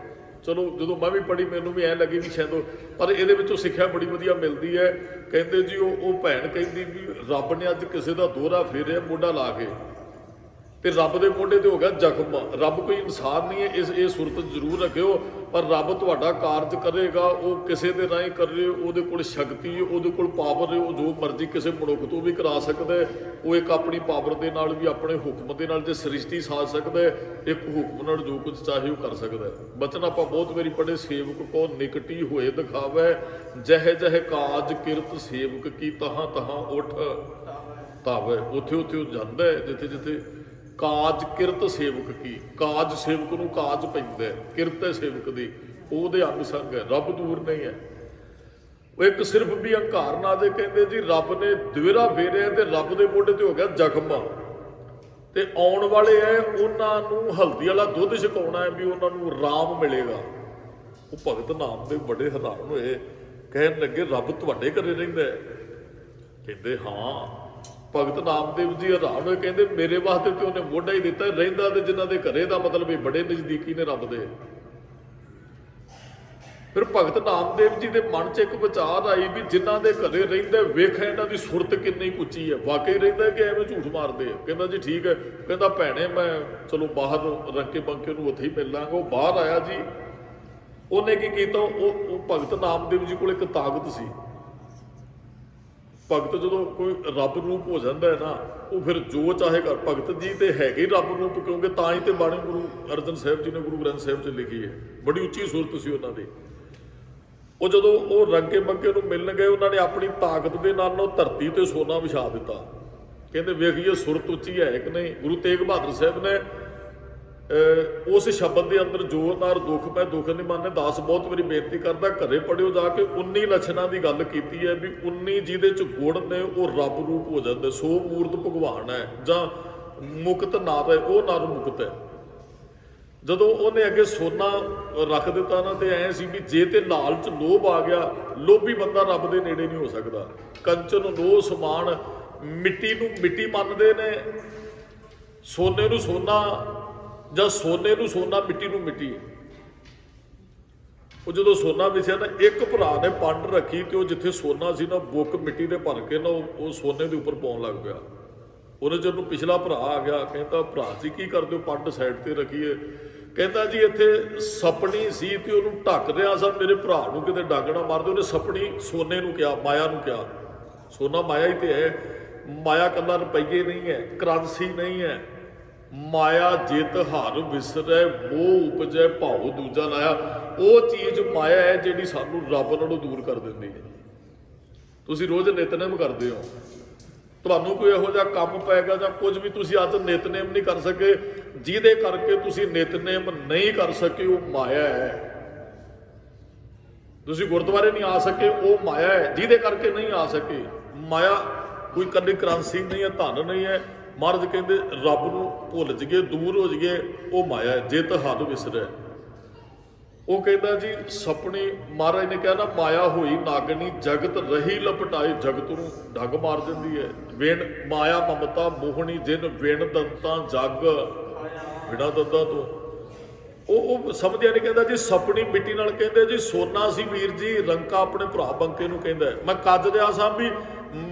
ਚਲੋ ਜਦੋਂ ਮੈਂ ਵੀ ਪੜ੍ਹੀ ਮੈਨੂੰ ਵੀ ਐਂ ਲੱਗੀ ਵੀ ਸ਼ਾਇਦ, ਪਰ ਇਹਦੇ ਵਿੱਚੋਂ ਸਿੱਖਿਆ ਬੜੀ ਵਧੀਆ ਮਿਲਦੀ ਹੈ। ਕਹਿੰਦੇ ਜੀ ਉਹ ਭੈਣ ਕਹਿੰਦੀ ਵੀ ਰੱਬ ਨੇ ਅੱਜ ਕਿਸੇ ਦਾ ਦੋਹਰਾ ਫੇਰਿਆ ਮੋਢਾ ਲਾ ਕੇ, ਤੇ ਰੱਬ ਦੇ ਮੋਢੇ ਤੇ ਹੋ ਗਿਆ ਜ਼ਖਮ। ਰੱਬ ਕੋਈ ਇਨਸਾਨ ਨਹੀਂ ਹੈ, ਇਹ ਸੁਰਤ ਜ਼ਰੂਰ ਰੱਖਿਓ, ਪਰ ਰੱਬ ਤੁਹਾਡਾ ਕਾਰਜ ਕਰੇਗਾ ਉਹ ਕਿਸੇ ਦੇ ਰਾਹੀਂ ਕਰੇ। ਉਹਦੇ ਕੋਲ ਸ਼ਕਤੀ ਹੈ, ਉਹਦੇ ਕੋਲ ਪਾਵਰ ਹੈ, ਉਹ ਜੋ ਮਰਜ਼ੀ ਕਿਸੇ ਮਨੁੱਖ ਤੋਂ ਵੀ ਕਰਾ ਸਕਦਾ ਹੈ। ਉਹ ਇੱਕ ਆਪਣੀ ਪਾਵਰ ਦੇ ਨਾਲ ਵੀ, ਆਪਣੇ ਹੁਕਮ ਦੇ ਨਾਲ ਜੇ ਸ੍ਰਿਸ਼ਟੀ ਸਾਜ ਸਕਦਾ ਹੈ, ਇੱਕ ਹੁਕਮ ਨਾਲ ਜੋ ਕੁਝ ਚਾਹੇ ਉਹ ਕਰ ਸਕਦਾ ਹੈ। ਬਚਨ ਆਪਾਂ ਬਹੁਤ ਵਾਰੀ ਪੜ੍ਹੇ, ਸੇਵਕ ਕੋ ਨਿਕਟੀ ਹੋਏ ਦਿਖਾਵੇ, ਜਹ ਜਹ ਕਾਜ ਕਿਰਤ ਸੇਵਕ ਕੀ ਤਹਾਂ ਤਹਾਂ ਉੱਠ ਤਾਵੇ। ਉੱਥੇ ਉੱਥੇ ਉਹ ਜਾਂਦਾ ਹੈ ਜਿੱਥੇ ਜਿੱਥੇ ਕਾਜ ਕਿਰਤ ਸੇਵਕ ਕੀ। ਕਾਜ ਸੇਵਕ ਨੂੰ ਕਾਜ ਪੈਂਦਾ, ਕਿਰਤ ਹੈ ਸੇਵਕ ਦੀ, ਉਹਦੇ ਅੰਗ ਸੰਗ ਹੈ। ਰੱਬ ਦੂਰ ਨਹੀਂ ਹੈ। ਉਹ ਇੱਕ ਸਿਰਫ ਵੀ ਹੰਕਾਰ ਨਾ ਦੇ। ਕਹਿੰਦੇ ਜੀ ਰੱਬ ਨੇ ਦੁਵੇਰਾ ਫੇਰਿਆ ਤੇ ਰੱਬ ਦੇ ਮੋਢੇ ਤੇ ਹੋ ਗਿਆ ਜ਼ਖਮ, ਤੇ ਆਉਣ ਵਾਲੇ ਹੈ ਉਹਨਾਂ ਨੂੰ ਹਲਦੀ ਵਾਲਾ ਦੁੱਧ ਛਕਾਉਣਾ ਹੈ ਵੀ ਉਹਨਾਂ ਨੂੰ ਰਾਮ ਮਿਲੇਗਾ। ਉਹ ਭਗਤ ਨਾਮਦੇਵ ਬੜੇ ਹੈਰਾਨ ਹੋਏ, ਕਹਿਣ ਲੱਗੇ ਰੱਬ ਤੁਹਾਡੇ ਘਰੇ ਰਹਿੰਦਾ ਹੈ? ਕਹਿੰਦੇ ਹਾਂ। ਭਗਤ ਨਾਮਦੇਵ ਜੀ ਹੈਰਾਨ ਹੋਏ, ਕਹਿੰਦੇ ਮੇਰੇ ਵਾਸਤੇ ਤੇ ਉਹਨੇ ਮੋਢਾ ਹੀ ਦਿੱਤਾ, ਰਹਿੰਦਾ ਤੇ ਜਿਨ੍ਹਾਂ ਦੇ ਘਰੇ ਦਾ ਮਤਲਬ ਇਹ ਬੜੇ ਨਜ਼ਦੀਕੀ ਨੇ ਰੱਬ ਦੇ। ਫਿਰ ਭਗਤ ਨਾਮਦੇਵ ਜੀ ਦੇ ਮਨ 'ਚ ਇੱਕ ਵਿਚਾਰ ਆਈ ਵੀ ਜਿਨ੍ਹਾਂ ਦੇ ਘਰੇ ਰਹਿੰਦੇ ਵੇਖਿਆ ਇਹਨਾਂ ਦੀ ਸੁਰਤ ਕਿੰਨੀ ਉੱਚੀ ਹੈ, ਵਾਕਈ ਰਹਿੰਦਾ ਕਿ ਐਵੇਂ ਝੂਠ ਮਾਰਦੇ ਆ। ਕਹਿੰਦਾ ਜੀ ਠੀਕ ਹੈ। ਕਹਿੰਦਾ ਭੈਣੇ ਮੈਂ ਚਲੋ ਬਾਹਰ ਰੰਕੇ ਬੰਕੇ ਨੂੰ ਉੱਥੇ ਹੀ ਮਿਲ ਲਾਂਗਾ। ਉਹ ਬਾਹਰ ਆਇਆ ਜੀ। ਉਹਨੇ ਕੀ ਕੀਤਾ, ਉਹ ਭਗਤ ਨਾਮਦੇਵ ਜੀ ਕੋਲ ਇੱਕ ਤਾਕਤ ਸੀ। ਭਗਤ ਜਦੋਂ ਕੋਈ ਰੱਬ ਰੂਪ ਹੋ ਜਾਂਦਾ ਹੈ ਨਾ, ਉਹ ਫਿਰ ਜੋ ਚਾਹੇ ਕਰ। ਭਗਤ ਜੀ ਤੇ ਹੈਗੇ ਹੀ ਰੱਬ ਰੂਪ, ਕਿਉਂਕਿ ਤਾਂ ਹੀ ਤੇ ਬਾਣੀ ਗੁਰੂ ਅਰਜਨ ਸਾਹਿਬ ਜੀ ਨੇ ਗੁਰੂ ਗ੍ਰੰਥ ਸਾਹਿਬ 'ਚ ਲਿਖੀ ਹੈ। ਬੜੀ ਉੱਚੀ ਸੁਰਤ ਸੀ ਉਹਨਾਂ ਦੀ। ਉਹ ਜਦੋਂ ਉਹ ਰੰਗੇ ਬੰਕੇ ਨੂੰ ਮਿਲਣ ਗਏ, ਉਹਨਾਂ ਨੇ ਆਪਣੀ ਤਾਕਤ ਦੇ ਨਾਲ ਉਹ ਧਰਤੀ ਤੇ ਸੋਨਾ ਵਿਛਾ ਦਿੱਤਾ। ਕਹਿੰਦੇ ਵੇਖੀਏ ਸੁਰਤ ਉੱਚੀ ਹੈ ਕਿ ਨਹੀਂ। ਗੁਰੂ ਤੇਗ ਬਹਾਦਰ ਸਾਹਿਬ ਨੇ ਉਸ ਸ਼ਬਦ ਦੇ ਅੰਦਰ ਜੋਰ ਨਾਲ ਦੁੱਖ ਮੈਂ ਦੁੱਖ ਨਹੀਂ ਮੰਨਦੇ, ਦਾਸ ਬਹੁਤ ਵਾਰੀ ਬੇਨਤੀ ਕਰਦਾ ਘਰੇ ਪੜਿਓ ਜਾ ਕੇ, 19 ਲੱਛਣਾਂ ਦੀ ਗੱਲ ਕੀਤੀ ਹੈ ਵੀ 19 ਜਿਹਦੇ ਚ ਗੁਣ ਨੇ ਉਹ ਰੱਬ ਰੂਪ ਹੋ ਜਾਂਦੇ। ਸੋ ਮੂਰਤ ਭਗਵਾਨ ਹੈ ਜਾਂ ਮੁਕਤ ਨਾਦ ਹੈ, ਉਹ ਨਰ ਮੁਕਤ ਹੈ। ਜਦੋਂ ਉਹਨੇ ਅੱਗੇ ਸੋਨਾ ਰੱਖ ਦਿੱਤਾ ਨਾ, ਤੇ ਐ ਸੀ ਵੀ ਜੇ ਤੇ ਲਾਲਚ ਲੋਭ ਆ ਗਿਆ, ਲੋਭੀ ਬੰਦਾ ਰੱਬ ਦੇ ਨੇੜੇ ਨਹੀਂ ਹੋ ਸਕਦਾ। ਕੰਚਨ ਲੋਹ ਸਮਾਨ, ਮਿੱਟੀ ਨੂੰ ਮਿੱਟੀ ਮੰਨਦੇ ਨੇ, ਸੋਨੇ ਨੂੰ ਸੋਨਾ, ਜਾਂ ਸੋਨੇ ਨੂੰ ਸੋਨਾ, ਮਿੱਟੀ ਨੂੰ ਮਿੱਟੀ। ਉਹ ਜਦੋਂ ਸੋਨਾ ਵਿਛਿਆ ਨਾ, ਇੱਕ ਭਰਾ ਨੇ ਪੰਡ ਰੱਖੀ ਤੇ ਉਹ ਜਿੱਥੇ ਸੋਨਾ ਸੀ ਨਾ, ਬੁੱਕ ਮਿੱਟੀ ਦੇ ਭਰ ਕੇ ਨਾ ਉਹ ਸੋਨੇ ਦੇ ਉੱਪਰ ਪਾਉਣ ਲੱਗ ਪਿਆ। ਉਹਨੇ ਜਦੋਂ ਪਿਛਲਾ ਭਰਾ ਆ ਗਿਆ, ਕਹਿੰਦਾ ਭਰਾ ਜੀ ਕੀ ਕਰਦੇ ਹੋ, ਪੰਡ ਸਾਈਡ ਤੇ ਰੱਖੀਏ। ਕਹਿੰਦਾ ਜੀ ਇੱਥੇ ਸਪਣੀ ਸੀ ਤੇ ਉਹਨੂੰ ਢੱਕ ਰਿਹਾ ਸਾਂ, ਮੇਰੇ ਭਰਾ ਨੂੰ ਕਿਤੇ ਡੰਗ ਨਾ ਮਾਰਦੇ। ਉਹਨੇ ਸਪਣੀ ਸੋਨੇ ਨੂੰ ਕਿਹਾ, ਮਾਇਆ ਨੂੰ ਕਿਹਾ। ਸੋਨਾ ਮਾਇਆ ਹੀ ਤੇ ਹੈ, ਮਾਇਆ ਕੱਲਾ ਰੁਪਈਏ ਨਹੀਂ ਹੈ, ਕਰੰਸੀ ਨਹੀਂ ਹੈ। ਮਾਇਆ ਜਿਤ ਹਰ ਵਿਸਰੈ, ਮੋਹ ਉਪਜੈ ਭਾਉ ਦੂਜਾ ਲਾਇਆ। ਉਹ ਚੀਜ਼ ਮਾਇਆ ਹੈ ਜਿਹੜੀ ਸਾਨੂੰ ਰੱਬ ਨਾਲੋਂ ਦੂਰ ਕਰ ਦਿੰਦੀ ਹੈ। ਤੁਸੀਂ ਰੋਜ਼ ਨਿਤਨੇਮ ਕਰਦੇ ਹੋ, ਤੁਹਾਨੂੰ ਕੋਈ ਇਹੋ ਜਿਹਾ ਕੰਮ ਪਏਗਾ ਜਾਂ ਕੁਝ ਵੀ ਤੁਸੀਂ ਅੱਜ ਨਿਤਨੇਮ ਨਹੀਂ ਕਰ ਸਕੇ, ਜਿਹਦੇ ਕਰਕੇ ਤੁਸੀਂ ਨਿਤਨੇਮ ਨਹੀਂ ਕਰ ਸਕੇ, ਉਹ ਮਾਇਆ ਹੈ। ਤੁਸੀਂ ਗੁਰਦੁਆਰੇ ਨਹੀਂ ਆ ਸਕੇ, ਉਹ ਮਾਇਆ ਹੈ। ਜਿਹਦੇ ਕਰਕੇ ਨਹੀਂ ਆ ਸਕੇ, ਮਾਇਆ ਕੋਈ ਕੱਲੀ ਕਰੰਸੀ ਨਹੀਂ ਹੈ, ਧਨ ਨਹੀਂ ਹੈ। ਮਹਾਰਾਜ ਕਹਿੰਦੇ ਰੱਬ ਨੂੰ ਭੁੱਲ ਜਗੇ, ਦੂਰ ਹੋ ਜਗੇ, ਉਹ ਮਾਇਆ ਹੈ। ਜਿਤ ਹਰ ਵਿਸਰੈ। ਉਹ ਕਹਿੰਦਾ ਜੀ ਸਪਣੀ, ਮਹਾਰਾਜ ਨੇ ਕਿਹਾ ਨਾ, ਮਾਇਆ ਹੋਈ ਨਾਗਣੀ ਜਗਤ ਰਹੀ ਲਪਟਾਏ। ਜਗਤ ਨੂੰ ਢੱਗ ਮਾਰ ਦਿੰਦੀ ਹੈ। ਵਿਣ ਮਾਇਆ ਮਮਤਾ ਮੋਹਣੀ, ਜਿਨ ਵਿਣ ਦੰਤਾਂ ਜਗ, ਬਿਨਾਂ ਦੰਦਾਂ ਤੋਂ। ਉਹ ਸਮਝਿਆ ਨਹੀਂ। ਕਹਿੰਦਾ ਜੀ ਸਪਣੀ ਮਿੱਟੀ ਨਾਲ, ਕਹਿੰਦੇ ਜੀ ਸੋਨਾ ਸੀ ਵੀਰ ਜੀ। ਰੰਕਾ ਆਪਣੇ ਭਰਾ ਬੰਕੇ ਨੂੰ ਕਹਿੰਦਾ, ਮੈਂ ਕੱਜ ਰਿਹਾ ਸਾਂ ਵੀ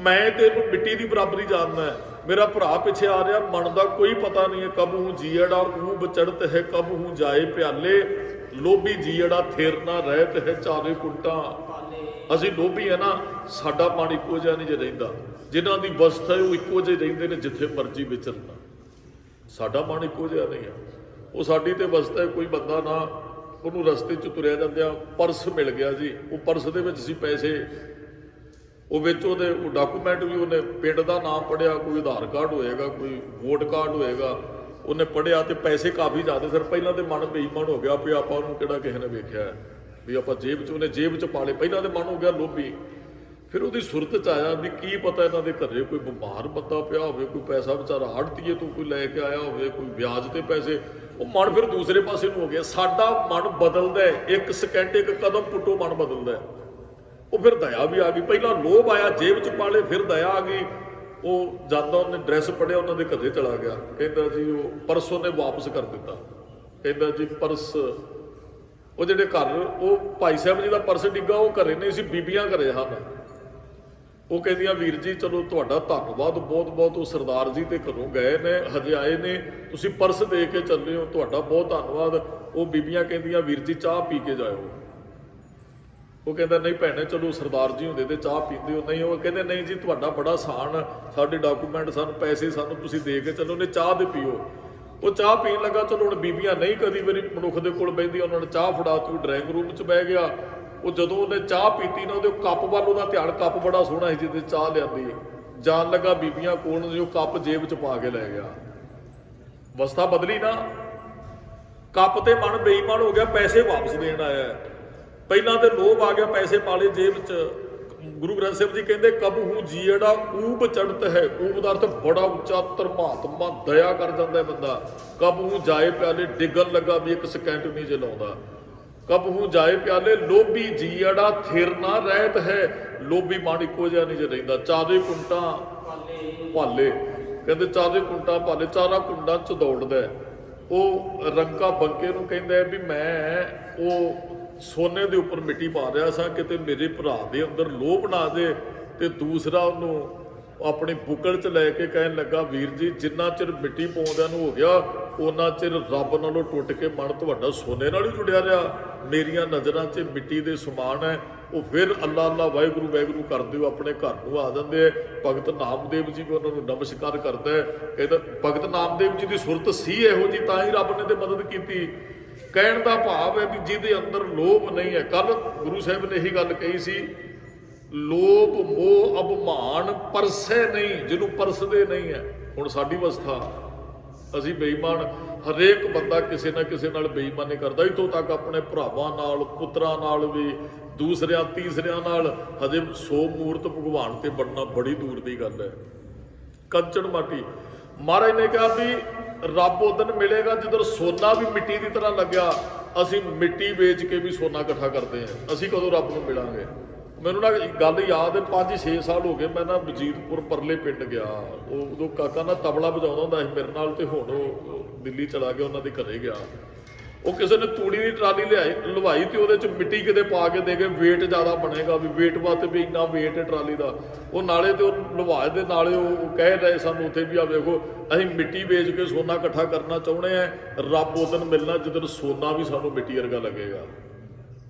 ਮੈਂ ਤੈਨੂੰ ਮਿੱਟੀ ਦੀ ਬਰਾਬਰੀ ਜਾਣਦਾ, ਮੇਰਾ ਭਰਾ ਪਿੱਛੇ ਆ ਰਿਹਾ, ਮਨ ਦਾ ਕੋਈ ਪਤਾ ਨਹੀਂ ਹੈ। ਕਬ ਹੂੰ ਜੀੜਾ ਊਬ ਚੜਤ ਹੈ, ਕਬ ਹੂੰ ਜਾਏ ਪਿਆਲੇ। ਲੋਭੀ ਜੀੜਾ ਥਿਰ ਨਾ ਰਹਿਤ ਹੈ, ਚਾਰੇ ਕੁੰਟਾਂ। ਅਸੀਂ ਲੋਭੀ ਹੈ ਨਾ, ਸਾਡਾ ਮਨ ਇੱਕੋ ਜਿਹਾ ਨਹੀਂ ਜੇ ਰਹਿੰਦਾ। ਜਿਨ੍ਹਾਂ ਦੀ ਅਵਸਥਾ ਹੈ ਉਹ ਇੱਕੋ ਜਿਹੇ ਰਹਿੰਦੇ ਨੇ, ਜਿੱਥੇ ਮਰਜ਼ੀ ਵਿਚਰਨਾ। ਸਾਡਾ ਮਨ ਇੱਕੋ ਜਿਹਾ ਨਹੀਂ ਹੈ। ਉਹ ਸਾਡੀ ਤੇ ਅਵਸਥਾ ਹੈ, ਕੋਈ ਬੰਦਾ ਨਾ, ਉਹਨੂੰ ਰਸਤੇ 'ਚ ਤੁਰਿਆ ਜਾਂਦਿਆਂ ਪਰਸ ਮਿਲ ਗਿਆ ਜੀ। ਉਹ ਪਰਸ ਦੇ ਵਿੱਚ ਸੀ ਪੈਸੇ, ਉਹ ਵਿੱਚ ਉਹਦੇ ਉਹ ਡਾਕੂਮੈਂਟ ਵੀ, ਉਹਨੇ ਪਿੰਡ ਦਾ ਨਾਮ ਪੜ੍ਹਿਆ, ਕੋਈ ਆਧਾਰ ਕਾਰਡ ਹੋਏਗਾ, ਕੋਈ ਵੋਟ ਕਾਰਡ ਹੋਏਗਾ, ਉਹਨੇ ਪੜ੍ਹਿਆ ਤੇ ਪੈਸੇ ਕਾਫੀ ਜ਼ਿਆਦਾ। ਫਿਰ ਪਹਿਲਾਂ ਤੇ ਮਨ ਬੇਈਮਾਨ ਹੋ ਗਿਆ ਵੀ ਆਪਾਂ ਉਹਨੂੰ ਕਿਹੜਾ ਕਿਸੇ ਨੇ ਵੇਖਿਆ ਵੀ ਆਪਾਂ ਜੇਬ 'ਚ, ਉਹਨੇ ਜੇਬ 'ਚ ਪਾ ਲਏ। ਪਹਿਲਾਂ ਤੇ ਮਨ ਹੋ ਗਿਆ ਲੋਭੀ। ਫਿਰ ਉਹਦੀ ਸੁਰਤ 'ਚ ਆਇਆ ਵੀ ਕੀ ਪਤਾ ਇਹਨਾਂ ਦੇ ਘਰੇ ਕੋਈ ਬਿਮਾਰ ਬੰਦਾ ਪਿਆ ਹੋਵੇ, ਕੋਈ ਪੈਸਾ ਵਿਚਾਰਾ ਆੜਤੀਏ ਤੋਂ ਕੋਈ ਲੈ ਕੇ ਆਇਆ ਹੋਵੇ, ਕੋਈ ਵਿਆਜ ਤੇ ਪੈਸੇ। ਉਹ ਮਨ ਫਿਰ ਦੂਸਰੇ ਪਾਸੇ ਨੂੰ ਹੋ ਗਿਆ। ਸਾਡਾ ਮਨ ਬਦਲਦਾ ਹੈ, ਇੱਕ ਸਕਿੰਟ, ਇੱਕ ਕਦਮ ਪੁੱਟੋ ਮਨ ਬਦਲਦਾ ਹੈ। ਉਹ ਫਿਰ ਦਇਆ ਵੀ ਆ ਗਈ। ਪਹਿਲਾਂ ਲੋਭ ਆਇਆ, ਜੇਬ 'ਚ ਪਾ ਲਏ, ਫਿਰ ਦਇਆ ਆ ਗਈ। ਉਹ ਜਾਂਦਾ, ਉਹਨੇ ਡਰੈਸ ਪੜਿਆ, ਉਹਨਾਂ ਦੇ ਘਰੇ ਚਲਾ ਗਿਆ। ਕਹਿੰਦਾ ਜੀ ਉਹ ਪਰਸ ਉਹਨੇ ਵਾਪਸ ਕਰ ਦਿੱਤਾ। ਕਹਿੰਦਾ ਜੀ ਪਰਸ, ਉਹ ਜਿਹੜੇ ਘਰ ਉਹ ਭਾਈ ਸਾਹਿਬ ਜੀ ਦਾ ਪਰਸ ਡਿੱਗਾ, ਉਹ ਘਰੇ ਨਹੀਂ ਸੀ, ਬੀਬੀਆਂ ਘਰੇ ਹਨ। ਉਹ ਕਹਿੰਦੀਆਂ ਵੀਰ ਜੀ ਚਲੋ ਤੁਹਾਡਾ ਧੰਨਵਾਦ ਬਹੁਤ ਬਹੁਤ, ਉਹ ਸਰਦਾਰ ਜੀ ਤੇ ਘਰੋਂ ਗਏ ਨੇ, ਹਜੇ ਆਏ ਨੇ, ਤੁਸੀਂ ਪਰਸ ਦੇ ਕੇ ਚੱਲੇ ਹੋ, ਤੁਹਾਡਾ ਬਹੁਤ ਧੰਨਵਾਦ। ਉਹ ਬੀਬੀਆਂ ਕਹਿੰਦੀਆਂ ਵੀਰ ਜੀ ਚਾਹ ਪੀ ਕੇ ਜਾਇਓ। ਉਹ ਕਹਿੰਦਾ ਨਹੀਂ ਭੈਣੇ, ਚਲੋ ਸਰਦਾਰ ਜੀ ਹੁੰਦੇ ਤੇ ਚਾਹ ਪੀਂਦੇ ਹੋ। ਨਹੀਂ, ਉਹ ਕਹਿੰਦੇ ਨਹੀਂ ਜੀ ਤੁਹਾਡਾ ਬੜਾ ਆਸਾਨ, ਸਾਡੇ ਡਾਕੂਮੈਂਟ ਸਾਨੂੰ, ਪੈਸੇ ਸਾਨੂੰ ਤੁਸੀਂ ਦੇ ਕੇ ਚੱਲੋ, ਨੇ ਚਾਹ ਦੇ ਪੀਓ। ਉਹ ਚਾਹ ਪੀਣ ਲੱਗਾ। ਚਲੋ ਹੁਣ ਬੀਬੀਆਂ ਨਹੀਂ ਕਦੀ ਵਾਰੀ ਮਨੁੱਖ ਦੇ ਕੋਲ ਬਹਿੰਦੀਆਂ, ਉਹਨਾਂ ਨੇ ਚਾਹ ਫੜਾਤੀ, ਡਰਾਇੰਗ ਰੂਮ 'ਚ ਬਹਿ ਗਿਆ। ਉਹ ਜਦੋਂ ਉਹਨੇ ਚਾਹ ਪੀਤੀ ਨਾ, ਉਹਦੇ ਕੱਪ ਵੱਲ ਉਹਦਾ ਧਿਆਨ, ਕੱਪ ਬੜਾ ਸੋਹਣਾ ਸੀ ਜਿਹਦੇ ਚਾਹ ਲਿਆਂਦੀ, ਜਾਣ ਲੱਗਾ ਬੀਬੀਆਂ ਕੋਲ, ਉਹ ਕੱਪ ਜੇਬ 'ਚ ਪਾ ਕੇ ਲੈ ਗਿਆ। ਅਵਸਥਾ ਬਦਲੀ ਨਾ, ਕੱਪ ਤੇ ਮਨ ਬੇਈਮਾਨ ਹੋ ਗਿਆ, ਪੈਸੇ ਵਾਪਸ ਦੇਣ ਆਇਆ। ਪਹਿਲਾਂ ਤੇ ਲੋਭ ਆ ਗਿਆ, ਪੈਸੇ ਪਾ ਲਏ ਜੇਬ 'ਚ। ਗੁਰੂ ਗ੍ਰੰਥ ਸਾਹਿਬ ਜੀ ਕਹਿੰਦੇ ਕਬ ਹੂੰ ਜੀੜਾ ਊਬ ਚੜਤ ਹੈ। ਊਬ ਦਾ ਅਰਥ ਬੜਾ ਉੱਚਾ, ਧਰਮਾਤਮਾ, ਦਇਆ ਕਰ ਜਾਂਦਾ ਬੰਦਾ। ਕਬ ਹੂੰ ਜਾਏ ਪਿਆਲੇ, ਡਿੱਗਣ ਲੱਗਾ ਵੀ ਇੱਕ ਸਕਿੰਟ ਨਹੀਂ ਜੇ ਲਾਉਂਦਾ। ਕਬ ਹੂੰ ਜਾਏ ਪਿਆਲੇ, ਲੋਭੀ ਜੀੜਾ ਥਿਰ ਨਾ ਰਹਿਤ ਹੈ। ਲੋਭੀ ਮਨ ਇੱਕੋ ਜਿਹਾ ਨਹੀਂ ਜੇ ਰਹਿੰਦਾ। ਚਾਰੇ ਕੁੰਟਾਂ ਭਾਲੇ, ਕਹਿੰਦੇ ਚਾਰੇ ਕੁੰਟਾਂ ਭਾਲੇ, ਚਾਰਾਂ ਕੁੰਡਾਂ 'ਚ ਦੌੜਦਾ। ਉਹ ਰੰਕਾ ਬੰਕੇ ਨੂੰ ਕਹਿੰਦਾ ਵੀ ਮੈਂ ਉਹ ਸੋਨੇ ਦੇ ਉੱਪਰ ਮਿੱਟੀ ਪਾ ਰਿਹਾ ਸਾਂ, ਕਿਤੇ ਮੇਰੇ ਭਰਾ ਦੇ ਅੰਦਰ ਲੋਭ ਨਾ ਆ ਜੇ। ਤੇ ਦੂਸਰਾ ਉਹਨੂੰ ਆਪਣੀ ਬੁੱਕਲ 'ਚ ਲੈ ਕੇ ਕਹਿਣ ਲੱਗਾ, ਵੀਰ ਜੀ ਜਿੰਨਾ ਚਿਰ ਮਿੱਟੀ ਪਾਉਂਦਿਆਂ ਨੂੰ ਹੋ ਗਿਆ ਉਹਨਾਂ ਚਿਰ ਰੱਬ ਨਾਲੋਂ ਟੁੱਟ ਕੇ ਮਨ ਤੁਹਾਡਾ ਸੋਨੇ ਨਾਲ ਹੀ ਜੁੜਿਆ ਰਿਹਾ। ਮੇਰੀਆਂ ਨਜ਼ਰਾਂ 'ਚ ਮਿੱਟੀ ਦੇ ਸਮਾਨ ਹੈ। ਉਹ ਫਿਰ ਅੱਲਾ ਅੱਲਾ ਵਾਹਿਗੁਰੂ ਵਾਹਿਗੁਰੂ ਕਰਦੇ ਹੋ ਆਪਣੇ ਘਰ ਨੂੰ ਆ ਜਾਂਦੇ ਹੈ। ਭਗਤ ਨਾਮਦੇਵ ਜੀ ਵੀ ਉਹਨਾਂ ਨੂੰ ਨਮਸਕਾਰ ਕਰਦਾ ਹੈ, ਕਹਿੰਦਾ ਭਗਤ ਨਾਮਦੇਵ ਜੀ ਦੀ ਸੁਰਤ ਸੀ ਇਹੋ ਜੀ, ਤਾਂ ਹੀ ਰੱਬ ਨੇ ਤੇ ਮਦਦ ਕੀਤੀ। ਕਹਿਣ ਦਾ ਭਾਵ ਹੈ ਵੀ ਜਿਹਦੇ ਅੰਦਰ ਲੋਭ ਨਹੀਂ ਹੈ। ਕੱਲ ਗੁਰੂ ਸਾਹਿਬ ਨੇ ਇਹੀ ਗੱਲ ਕਹੀ ਸੀ, ਲੋਭ ਮੋਹ ਅਭਿਮਾਨ ਪਰਸੇ ਨਹੀਂ, ਜਿਹਨੂੰ ਪਰਸਦੇ ਨਹੀਂ ਹੈ। ਹੁਣ ਸਾਡੀ ਅਵਸਥਾ, ਅਸੀਂ ਬੇਈਮਾਨ, ਹਰੇਕ ਬੰਦਾ ਕਿਸੇ ਨਾ ਕਿਸੇ ਨਾਲ ਬੇਈਮਾਨੀ ਕਰਦਾ। ਇੱਥੋਂ ਤੱਕ ਆਪਣੇ ਭਰਾਵਾਂ ਨਾਲ, ਪੁੱਤਰਾਂ ਨਾਲ ਵੀ, ਦੂਸਰਿਆਂ ਤੀਸਰਿਆਂ ਨਾਲ। ਹਜੇ 100 ਮੂਰਤ ਭਗਵਾਨ ਤੇ ਬਣਨਾ ਬੜੀ ਦੂਰ ਦੀ ਗੱਲ ਹੈ। ਕੰਚਨ ਮਾਟੀ, ਮਹਾਰਾਜ ਨੇ ਕਿਹਾ ਵੀ ਰੱਬ ਉਦਨ ਮਿਲੇਗਾ ਜਦੋਂ ਸੋਨਾ ਵੀ ਮਿੱਟੀ ਦੀ ਤਰ੍ਹਾਂ ਲੱਗਿਆ। ਅਸੀਂ ਮਿੱਟੀ ਵੇਚ ਕੇ ਵੀ ਸੋਨਾ ਇਕੱਠਾ ਕਰਦੇ ਹਾਂ, ਅਸੀਂ ਕਦੋਂ ਰੱਬ ਨੂੰ ਮਿਲਾਂਗੇ? ਮੈਨੂੰ ਨਾ ਗੱਲ ਯਾਦ ਹੈ, 5-6 ਸਾਲ ਹੋ ਗਏ ਮੈਂ ਨਾ ਵਜੀਦਪੁਰ ਪਰਲੇ ਪਿੰਡ ਗਿਆ। ਉਹ ਉਦੋਂ ਕਾਕਾ ਨਾ ਤਬਲਾ ਵਜਾਉਂਦਾ ਹੁੰਦਾ ਸੀ ਮੇਰੇ ਨਾਲ, ਤੇ ਹੁਣ ਉਹ ਦਿੱਲੀ ਚਲਾ ਗਿਆ, ਉਹਨਾਂ ਦੇ ਘਰੇ ਗਿਆ। ਉਹ ਕਿਸੇ ਨੇ ਤੂੜੀ ਦੀ ਟਰਾਲੀ ਲਵਾਈ ਤੇ ਉਹਦੇ 'ਚ ਮਿੱਟੀ ਕਿਤੇ ਪਾ ਕੇ ਦੇ ਕੇ, ਵੇਟ ਜ਼ਿਆਦਾ ਬਣੇਗਾ ਵੀ, ਵੇਟ ਵਾਸਤੇ ਵੀ ਇੰਨਾ ਵੇਟ ਹੈ ਟਰਾਲੀ ਦਾ। ਉਹ ਨਾਲੇ ਤੇ ਉਹ ਲਵਾਏ ਦੇ ਨਾਲੇ ਉਹ ਕਹਿ ਰਹੇ ਸਾਨੂੰ ਉੱਥੇ ਵੀ, ਆ ਵੇਖੋ ਅਸੀਂ ਮਿੱਟੀ ਵੇਚ ਕੇ ਸੋਨਾ ਇਕੱਠਾ ਕਰਨਾ ਚਾਹੁੰਦੇ ਹਾਂ। ਰੱਬ ਉਦਨ ਮਿਲਣਾ ਜਦੋਂ ਸੋਨਾ ਵੀ ਸਾਨੂੰ ਮਿੱਟੀ ਵਰਗਾ ਲੱਗੇਗਾ।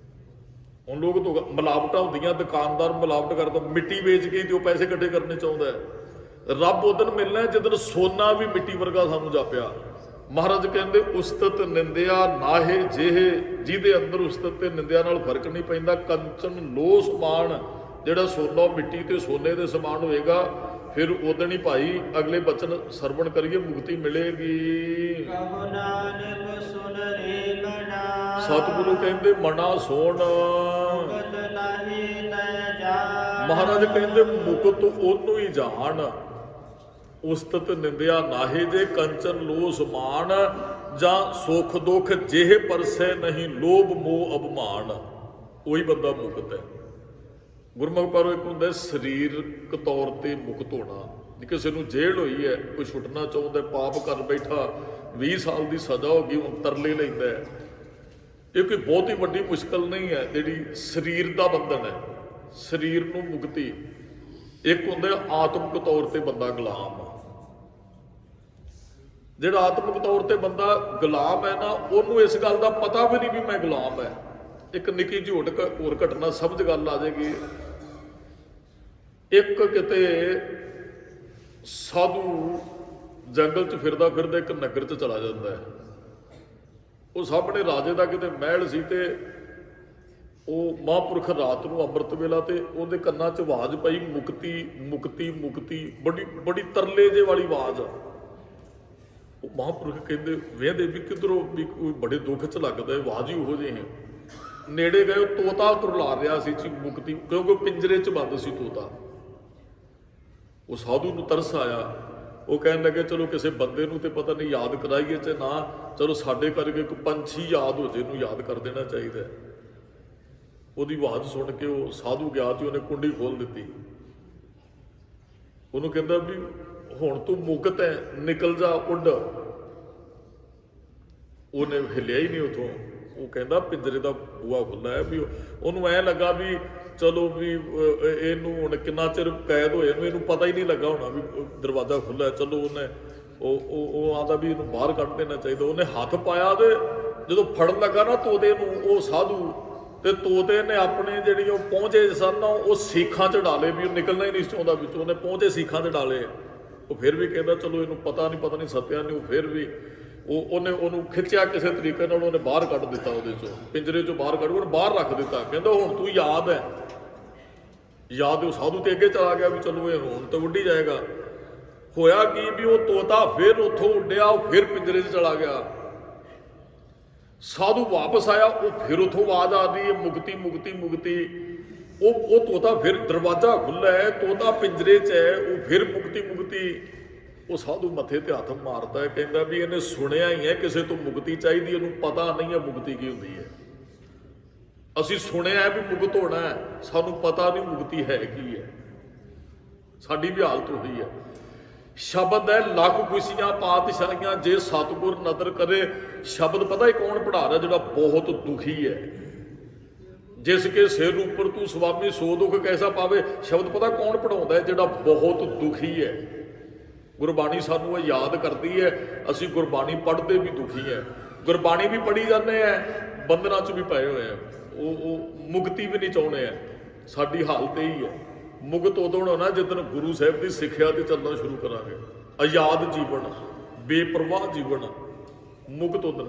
ਹੁਣ ਲੋਕ ਤੋਂ ਮਿਲਾਵਟਾਂ ਹੁੰਦੀਆਂ, ਦੁਕਾਨਦਾਰ ਮਿਲਾਵਟ ਕਰਦਾ, ਮਿੱਟੀ ਵੇਚ ਕੇ ਤੇ ਉਹ ਪੈਸੇ ਇਕੱਠੇ ਕਰਨੇ ਚਾਹੁੰਦਾ ਹੈ। ਰੱਬ ਉਦਨ ਮਿਲਣਾ ਜਦੋਂ ਸੋਨਾ ਵੀ ਮਿੱਟੀ ਵਰਗਾ ਸਾਨੂੰ ਜਾਪਿਆ। ਮਹਾਰਾਜ ਕਹਿੰਦੇ ਉਸਤਤ ਨਿੰਦਿਆ ਨਾਹੇ ਜਿਹੇ, ਜਿਹਦੇ ਅੰਦਰ ਉਸਤਤ ਤੇ ਨਿੰਦਿਆ ਨਾਲ ਫਰਕ ਨਹੀਂ ਪੈਂਦਾ। ਕੰਚਨ ਲੋਹ ਸਮਾਨ, ਜਿਹੜਾ ਸੋਨਾ ਮਿੱਟੀ ਤੇ ਸੋਨੇ ਦੇ ਸਮਾਨ ਹੋਏਗਾ, ਫਿਰ ਉਦਣ ਹੀ ਭਾਈ ਅਗਲੇ ਬਚਨ ਸਰਵਣ ਕਰੀਏ, ਮੁਕਤੀ ਮਿਲੇਗੀ। ਕਹੋ ਨਾਨਕ ਸੁਨ ਰੇ ਮਨਾ, ਸਤਿਗੁਰੂ ਕਹਿੰਦੇ ਮਨਾ ਸੁਣ। ਮੁਕਤ ਨਾਹੀ ਤੈ ਜਾਣ, ਮਹਾਰਾਜ ਕਹਿੰਦੇ ਮੁਕਤ ਉਹਨੂੰ ਹੀ ਜਾਣ। ਉਸਤਤ ਨਿੰਦਿਆ ਨਾਹੇ ਜੇ, ਕੰਚਨ ਲੋਹ ਸਮਾਨ, ਜਾਂ ਸੁਖ ਦੁੱਖ ਜਿਹੇ ਪਰਸੇ ਨਹੀਂ, ਲੋਭ ਮੋਹ ਅਭਿਮਾਨ, ਉਹੀ ਬੰਦਾ ਮੁਕਤ ਹੈ। ਗੁਰਮੁਖ ਪਰੋ ਇੱਕ ਹੁੰਦਾ ਸਰੀਰਕ ਤੌਰ ਤੇ ਮੁਕਤ ਹੋਣਾ। ਜੇ ਕਿਸੇ ਨੂੰ ਜੇਲ੍ਹ ਹੋਈ ਹੈ, ਕੋਈ ਛੁੱਟਣਾ ਚਾਹੁੰਦਾ, ਪਾਪ ਕਰ ਬੈਠਾ, 20 ਸਾਲ ਦੀ ਸਜ਼ਾ ਹੋ ਗਈ, ਹੁਣ ਤਰਲੇ ਲੈਂਦਾ ਹੈ। ਇਹ ਕੋਈ ਬਹੁਤ ਹੀ ਵੱਡੀ ਮੁਸ਼ਕਲ ਨਹੀਂ ਹੈ ਜਿਹੜੀ ਸਰੀਰ ਦਾ ਬੰਧਨ ਹੈ, ਸਰੀਰ ਨੂੰ ਮੁਕਤੀ। ਇੱਕ ਹੁੰਦਾ ਆਤਮਿਕ ਤੌਰ ਤੇ ਬੰਦਾ ਗੁਲਾਮ। ਜਿਹੜਾ ਆਤਮਿਕ ਤੌਰ ਤੇ ਬੰਦਾ ਗੁਲਾਮ ਹੈ ਨਾ, ਉਹਨੂੰ ਇਸ ਗੱਲ ਦਾ ਪਤਾ ਵੀ ਨਹੀਂ ਵੀ ਮੈਂ ਗੁਲਾਮ ਹੈ। ਇੱਕ ਨਿੱਕੀ ਜਿਹੀ ਹੋਰ ਘਟਨਾ ਸਮਝ ਗੱਲ ਆ ਜਾਏਗੀ। ਇੱਕ ਕਿਤੇ ਸਾਧੂ ਜੰਗਲ 'ਚ ਫਿਰਦਾ ਫਿਰਦਾ ਇੱਕ ਨਗਰ 'ਚ ਚਲਾ ਜਾਂਦਾ ਹੈ। ਉਹ ਸਾਹਮਣੇ ਰਾਜੇ ਦਾ ਕਿਤੇ ਮਹਿਲ ਸੀ, ਤੇ ਉਹ ਮਹਾਂਪੁਰਖ ਰਾਤ ਨੂੰ ਅੰਮ੍ਰਿਤ ਵੇਲਾ ਤੇ ਉਹਦੇ ਕੰਨਾਂ 'ਚ ਆਵਾਜ਼ ਪਈ, ਮੁਕਤੀ ਮੁਕਤੀ ਮੁਕਤੀ, ਬੜੀ ਬੜੀ ਤਰਲੇ ਜੇ ਵਾਲੀ ਆਵਾਜ਼। ਉਹ ਮਹਾਂਪੁਰਖ ਕਹਿੰਦੇ ਵੇਖਦੇ ਵੀ ਕਿਧਰੋਂ ਵੀ ਕੋਈ ਬੜੇ ਦੁੱਖ 'ਚ ਲੱਗਦਾ, ਆਵਾਜ਼ ਹੀ ਉਹੋ ਜਿਹੀ ਹੈ। ਨੇੜੇ ਗਏ, ਤੋਤਾ ਤੁਰਲਾ ਰਿਹਾ ਸੀ ਜੀ ਮੁਕਤੀ, ਕਿਉਂਕਿ ਪਿੰਜਰੇ 'ਚ ਬੰਦ ਸੀ ਤੋਤਾ। ਉਹ ਸਾਧੂ ਨੂੰ ਤਰਸ ਆਇਆ, ਉਹ ਕਹਿਣ ਲੱਗੇ ਚਲੋ ਕਿਸੇ ਬੰਦੇ ਨੂੰ ਤੇ ਪਤਾ ਨਹੀਂ ਯਾਦ ਕਰਾਈਏ ਚ ਨਾ, ਚਲੋ ਸਾਡੇ ਕਰਕੇ ਇੱਕ ਪੰਛੀ ਯਾਦ ਹੋ ਜੇ, ਇਹਨੂੰ ਯਾਦ ਕਰ ਦੇਣਾ ਚਾਹੀਦਾ। ਉਹਦੀ ਆਵਾਜ਼ ਸੁਣ ਕੇ ਉਹ ਸਾਧੂ ਗਿਆ ਤੇ ਉਹਨੇ ਕੁੰਡੀ ਖੋਲ ਦਿੱਤੀ। ਉਹਨੂੰ ਕਹਿੰਦਾ ਵੀ ਹੁਣ ਤੂੰ ਮੁਕਤ ਹੈ, ਨਿਕਲ ਜਾ, ਉੱਡ। ਉਹਨੇ ਹਿੱਲਿਆ ਹੀ ਨਹੀਂ ਉਥੋਂ। ਉਹ ਕਹਿੰਦਾ ਪਿੰਜਰੇ ਦਾ ਬੂਹਾ ਖੁੱਲ੍ਹਾ ਹੈ। ਵੀ ਉਹਨੂੰ ਐਂ ਲੱਗਾ ਵੀ ਚਲੋ ਵੀ ਇਹਨੂੰ ਹੁਣ ਕਿੰਨਾ ਚਿਰ ਕੈਦ ਹੋਏ ਨੂੰ ਇਹਨੂੰ ਪਤਾ ਹੀ ਨਹੀਂ ਲੱਗਾ ਹੋਣਾ ਵੀ ਦਰਵਾਜ਼ਾ ਖੁੱਲ੍ਹਾ ਹੈ। ਚਲੋ ਉਹਨੇ ਉਹ ਆਂਦਾ ਵੀ ਇਹਨੂੰ ਬਾਹਰ ਕੱਢ ਦੇਣਾ ਚਾਹੀਦਾ। ਉਹਨੇ ਹੱਥ ਪਾਇਆ ਤੇ ਜਦੋਂ ਫੜਨ ਲੱਗਾ ਨਾ ਤੋਤੇ ਨੂੰ, ਉਹ ਸਾਧੂ ਤੇ ਤੋਤੇ ਨੇ ਆਪਣੇ ਜਿਹੜੀ ਉਹ ਪਹੁੰਚੇ ਸਨ ਉਹ ਸੀਖਾਂ 'ਚ ਡਾਲੇ, ਵੀ ਉਹ ਨਿਕਲਣਾ ਹੀ ਨਹੀਂ ਚਾਹੁੰਦਾ ਵਿੱਚੋਂ। ਉਹਨੇ ਪਹੁੰਚੇ ਸੀਖਾਂ 'ਚ ਡਾਲੇ। ਉਹ ਫਿਰ ਵੀ ਕਹਿੰਦਾ ਚਲੋ ਇਹਨੂੰ ਪਤਾ ਨਹੀਂ ਸੱਤਿਆ ਨਹੀਂ। ਉਹ ਫਿਰ ਵੀ ਉਹਨੇ ਉਹਨੂੰ ਖਿੱਚਿਆ ਕਿਸੇ ਤਰੀਕੇ ਨਾਲ, ਉਹਨੇ ਬਾਹਰ ਕੱਢ ਦਿੱਤਾ, ਉਹਦੇ 'ਚੋਂ ਪਿੰਜਰੇ 'ਚੋਂ ਬਾਹਰ ਕੱਢ, ਉਹਨੇ ਬਾਹਰ ਰੱਖ ਦਿੱਤਾ। ਕਹਿੰਦਾ ਹੁਣ ਤੂੰ ਯਾਦ ਹੈ, ਯਾਦ। ਉਹ ਸਾਧੂ ਤੇ ਅੱਗੇ ਚਲਾ ਗਿਆ ਵੀ ਚਲੋ ਇਹ ਹੁਣ ਤਾਂ ਉੱਡੀ ਜਾਏਗਾ। ਹੋਇਆ ਕੀ ਵੀ ਉਹ ਤੋਤਾ ਫਿਰ ਉੱਥੋਂ ਉੱਡਿਆ, ਉਹ ਫਿਰ ਪਿੰਜਰੇ 'ਚ ਚਲਾ ਗਿਆ। ਸਾਧੂ ਵਾਪਸ ਆਇਆ, ਉਹ ਫਿਰ ਉੱਥੋਂ ਆਵਾਜ਼ ਆ ਰਹੀ ਹੈ ਮੁਕਤੀ ਮੁਕਤੀ ਮੁਕਤੀ। ਉਹ ਤੋਤਾ ਫਿਰ ਦਰਵਾਜ਼ਾ ਖੁੱਲ੍ਹਾ ਹੈ, ਤੋਤਾ ਪਿੰਜਰੇ 'ਚ ਹੈ, ਉਹ ਫਿਰ ਮੁਕਤੀ ਮੁਕਤੀ। ਉਹ ਸਾਧੂ ਮੱਥੇ ਤੇ ਹੱਥ ਮਾਰਦਾ ਹੈ, ਕਹਿੰਦਾ ਵੀ ਇਹਨੇ ਸੁਣਿਆ ਹੀ ਹੈ ਕਿਸੇ ਤੋਂ ਮੁਕਤੀ ਚਾਹੀਦੀ, ਇਹਨੂੰ ਪਤਾ ਨਹੀਂ ਹੈ ਮੁਕਤੀ ਕੀ ਹੁੰਦੀ ਹੈ। ਅਸੀਂ ਸੁਣਿਆ ਹੈ ਵੀ ਮੁਕਤ ਹੋਣਾ ਹੈ, ਸਾਨੂੰ ਪਤਾ ਨਹੀਂ ਮੁਕਤੀ ਹੈ ਕੀ ਹੈ। ਸਾਡੀ ਵੀ ਹਾਲਤ ਉਹੀ ਹੈ। ਸ਼ਬਦ ਹੈ ਲੱਖ ਖੁਸ਼ੀਆਂ ਪਾਤਸ਼ਾਹੀਆਂ, ਜੇ ਸਤਿਗੁਰ ਨਦਰ ਕਰੇ। ਸ਼ਬਦ ਪਤਾ ਹੀ ਕੌਣ ਪੜ੍ਹਾ ਰਿਹਾ? ਜਿਹੜਾ ਬਹੁਤ ਦੁਖੀ ਹੈ। ਜਿਸ ਕੇ ਸਿਰ ਉੱਪਰ ਤੂੰ ਸੁਆਮੀ ਸੋ ਦੁੱਖ ਕੈਸਾ ਪਾਵੇ। ਸ਼ਬਦ ਪਤਾ ਕੌਣ ਪੜਾਉਂਦਾ ਹੈ? ਜਿਹੜਾ ਬਹੁਤ ਦੁਖੀ ਹੈ। ਗੁਰਬਾਣੀ ਸਾਨੂੰ ਇਹ ਯਾਦ ਕਰਦੀ ਹੈ, ਅਸੀਂ ਗੁਰਬਾਣੀ ਪੜ੍ਹਦੇ ਵੀ ਦੁਖੀ ਹੈ, ਗੁਰਬਾਣੀ ਵੀ ਪੜ੍ਹੀ ਜਾਂਦੇ ਆ, ਬੰਧਨਾਂ 'ਚ ਵੀ ਪਏ ਹੋਏ ਆ, ਉਹ ਮੁਕਤੀ ਵੀ ਨਹੀਂ ਚਾਹੁੰਦੇ ਆ। ਸਾਡੀ ਹਾਲਤ ਇਹੀ ਹੈ। ਮੁਕਤ ਉਦੋਂ ਹੋਣਾ ਜਦੋਂ ਗੁਰੂ ਸਾਹਿਬ ਦੀ ਸਿੱਖਿਆ ਤੇ ਚੱਲਣਾ ਸ਼ੁਰੂ ਕਰਾਂਗੇ। ਆਜ਼ਾਦ ਜੀਵਨ, ਬੇਪਰਵਾਹ ਜੀਵਨ, ਮੁਕਤ ਉਦੋਂ।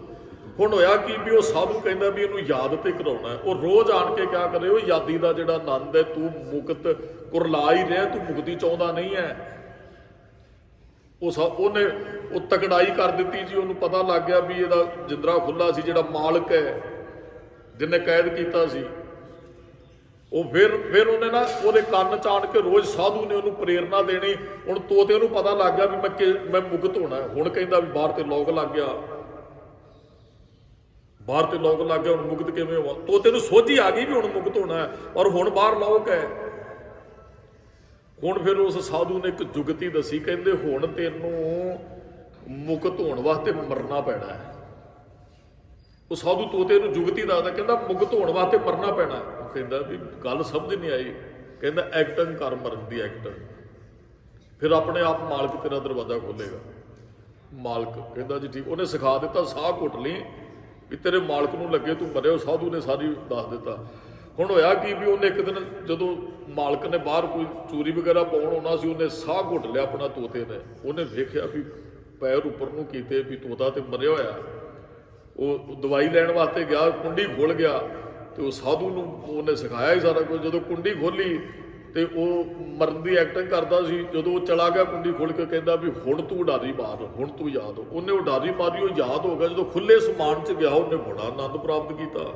ਹੁਣ ਹੋਇਆ ਕਿ ਵੀ ਉਹ ਸਾਧੂ ਕਹਿੰਦਾ ਵੀ ਇਹਨੂੰ ਯਾਦ ਤੇ ਕਰਾਉਣਾ। ਉਹ ਰੋਜ਼ ਆਣ ਕੇ ਕਿਆ ਕਰੇ, ਉਹ ਯਾਦੀ ਦਾ ਜਿਹੜਾ ਆਨੰਦ ਹੈ, ਤੂੰ ਮੁਕਤ ਕੁਰਲਾ ਹੀ ਰਿਹਾ, ਤੂੰ ਮੁਕਤੀ ਚਾਹੁੰਦਾ ਨਹੀਂ ਹੈ। ਉਹਨੇ ਉਹ ਤਕੜਾਈ ਕਰ ਦਿੱਤੀ ਜੀ। ਉਹਨੂੰ ਪਤਾ ਲੱਗ ਗਿਆ ਵੀ ਇਹਦਾ ਜਿੰਦਰਾ ਖੁੱਲਾ ਸੀ, ਜਿਹੜਾ ਮਾਲਕ ਹੈ ਜਿਹਨੇ ਕੈਦ ਕੀਤਾ ਸੀ। ਉਹ ਫਿਰ ਉਹਨੇ ਨਾ ਉਹਦੇ ਕੰਨ ਚਾਣ ਕੇ ਰੋਜ਼ ਸਾਧੂ ਨੇ ਉਹਨੂੰ ਪ੍ਰੇਰਨਾ ਦੇਣੀ। ਹੁਣ ਤੋਤੇ ਉਹਨੂੰ ਪਤਾ ਲੱਗ ਗਿਆ ਵੀ ਮੈਂ ਮੁਕਤ ਹੋਣਾ। ਹੁਣ ਕਹਿੰਦਾ ਵੀ ਬਾਹਰ ਤੇ ਲੋਕ ਲੱਗ ਗਿਆ, ਬਾਹਰ ਤੇ ਲੋਕ ਲੱਗ ਗਿਆ, ਹੁਣ ਮੁਕਤ ਕਿਵੇਂ ਹੋਵਾਂ? ਤੋਤੇ ਨੂੰ ਸੋਝੀ ਆ ਗਈ ਵੀ ਹੁਣ ਮੁਕਤ ਹੋਣਾ, ਔਰ ਹੁਣ ਬਾਹਰ ਲੋਕ ਹੈ। ਹੁਣ ਫਿਰ ਉਸ ਸਾਧੂ ਨੇ ਇੱਕ ਜੁਗਤੀ ਦੱਸੀ, ਕਹਿੰਦੇ ਹੁਣ ਤੈਨੂੰ ਮੁਕਤ ਹੋਣ ਵਾਸਤੇ ਮਰਨਾ ਪੈਣਾ ਹੈ। ਉਹ ਸਾਧੂ ਤੋਤੇ ਨੂੰ ਜੁਗਤੀ ਦੱਸਦਾ, ਕਹਿੰਦਾ ਮੁਕਤ ਹੋਣ ਵਾਸਤੇ ਮਰਨਾ ਪੈਣਾ। ਉਹ ਕਹਿੰਦਾ ਵੀ ਗੱਲ ਸਮਝ ਨਹੀਂ ਆਈ। ਕਹਿੰਦਾ ਐਕਟਿੰਗ ਕਰ, ਮਰਨ ਦੀ ਐਕਟਿੰਗ, ਫਿਰ ਆਪਣੇ ਆਪ ਮਾਲਕ ਤੇਰਾ ਦਰਵਾਜ਼ਾ ਖੋਲੇਗਾ। ਮਾਲਕ ਕਹਿੰਦਾ ਜੀ ਠੀਕ। ਉਹਨੇ ਸਿਖਾ ਦਿੱਤਾ, ਸਾਹ ਘੁੱਟ ਲਈ ਵੀ ਤੇਰੇ ਮਾਲਕ ਨੂੰ ਲੱਗੇ ਤੂੰ ਮਰਿਆ। ਉਹ ਸਾਧੂ ਨੇ ਸਾਰੀ ਦੱਸ ਦਿੱਤਾ। ਹੁਣ ਹੋਇਆ ਕੀ ਵੀ ਉਹਨੇ ਇੱਕ ਦਿਨ ਜਦੋਂ ਮਾਲਕ ਨੇ ਬਾਹਰ ਕੋਈ ਚੂਰੀ ਵਗੈਰਾ ਪਾਉਣ ਆਉਣਾ ਸੀ, ਉਹਨੇ ਸਾਹ ਘੁੱਟ ਲਿਆ ਆਪਣਾ ਤੋਤੇ ਨੇ। ਉਹਨੇ ਵੇਖਿਆ ਵੀ ਪੈਰ ਉੱਪਰ ਨੂੰ ਕੀਤੇ ਵੀ ਤੋਤਾ ਤੇ ਮਰਿਆ ਹੋਇਆ। ਉਹ ਦਵਾਈ ਲੈਣ ਵਾਸਤੇ ਗਿਆ, ਕੁੰਡੀ ਖੋਲ ਗਿਆ ਤੇ ਉਹ ਸਾਧੂ ਨੂੰ ਉਹਨੇ ਸਿਖਾਇਆ ਹੀ ਸਾਰਾ ਕੁਝ। ਜਦੋਂ ਕੁੰਡੀ ਖੋਲੀ ਤੇ ਉਹ ਮਰਨ ਦੀ ਐਕਟਿੰਗ ਕਰਦਾ ਸੀ। ਜਦੋਂ ਉਹ ਚਲਾ ਗਿਆ ਕੁੰਡੀ ਖੋਲ ਕੇ, ਕਹਿੰਦਾ ਵੀ ਹੁਣ ਤੂੰ ਉਡਾਰੀ ਮਾਰ, ਹੁਣ ਤੂੰ ਯਾਦ ਹੋ। ਉਹਨੇ ਉਡਾਰੀ ਮਾਰੀ, ਉਹ ਯਾਦ ਹੋ ਗਿਆ। ਜਦੋਂ ਖੁੱਲੇ ਸਮਾਨ 'ਚ ਗਿਆ, ਉਹਨੇ ਬੜਾ ਆਨੰਦ ਪ੍ਰਾਪਤ ਕੀਤਾ।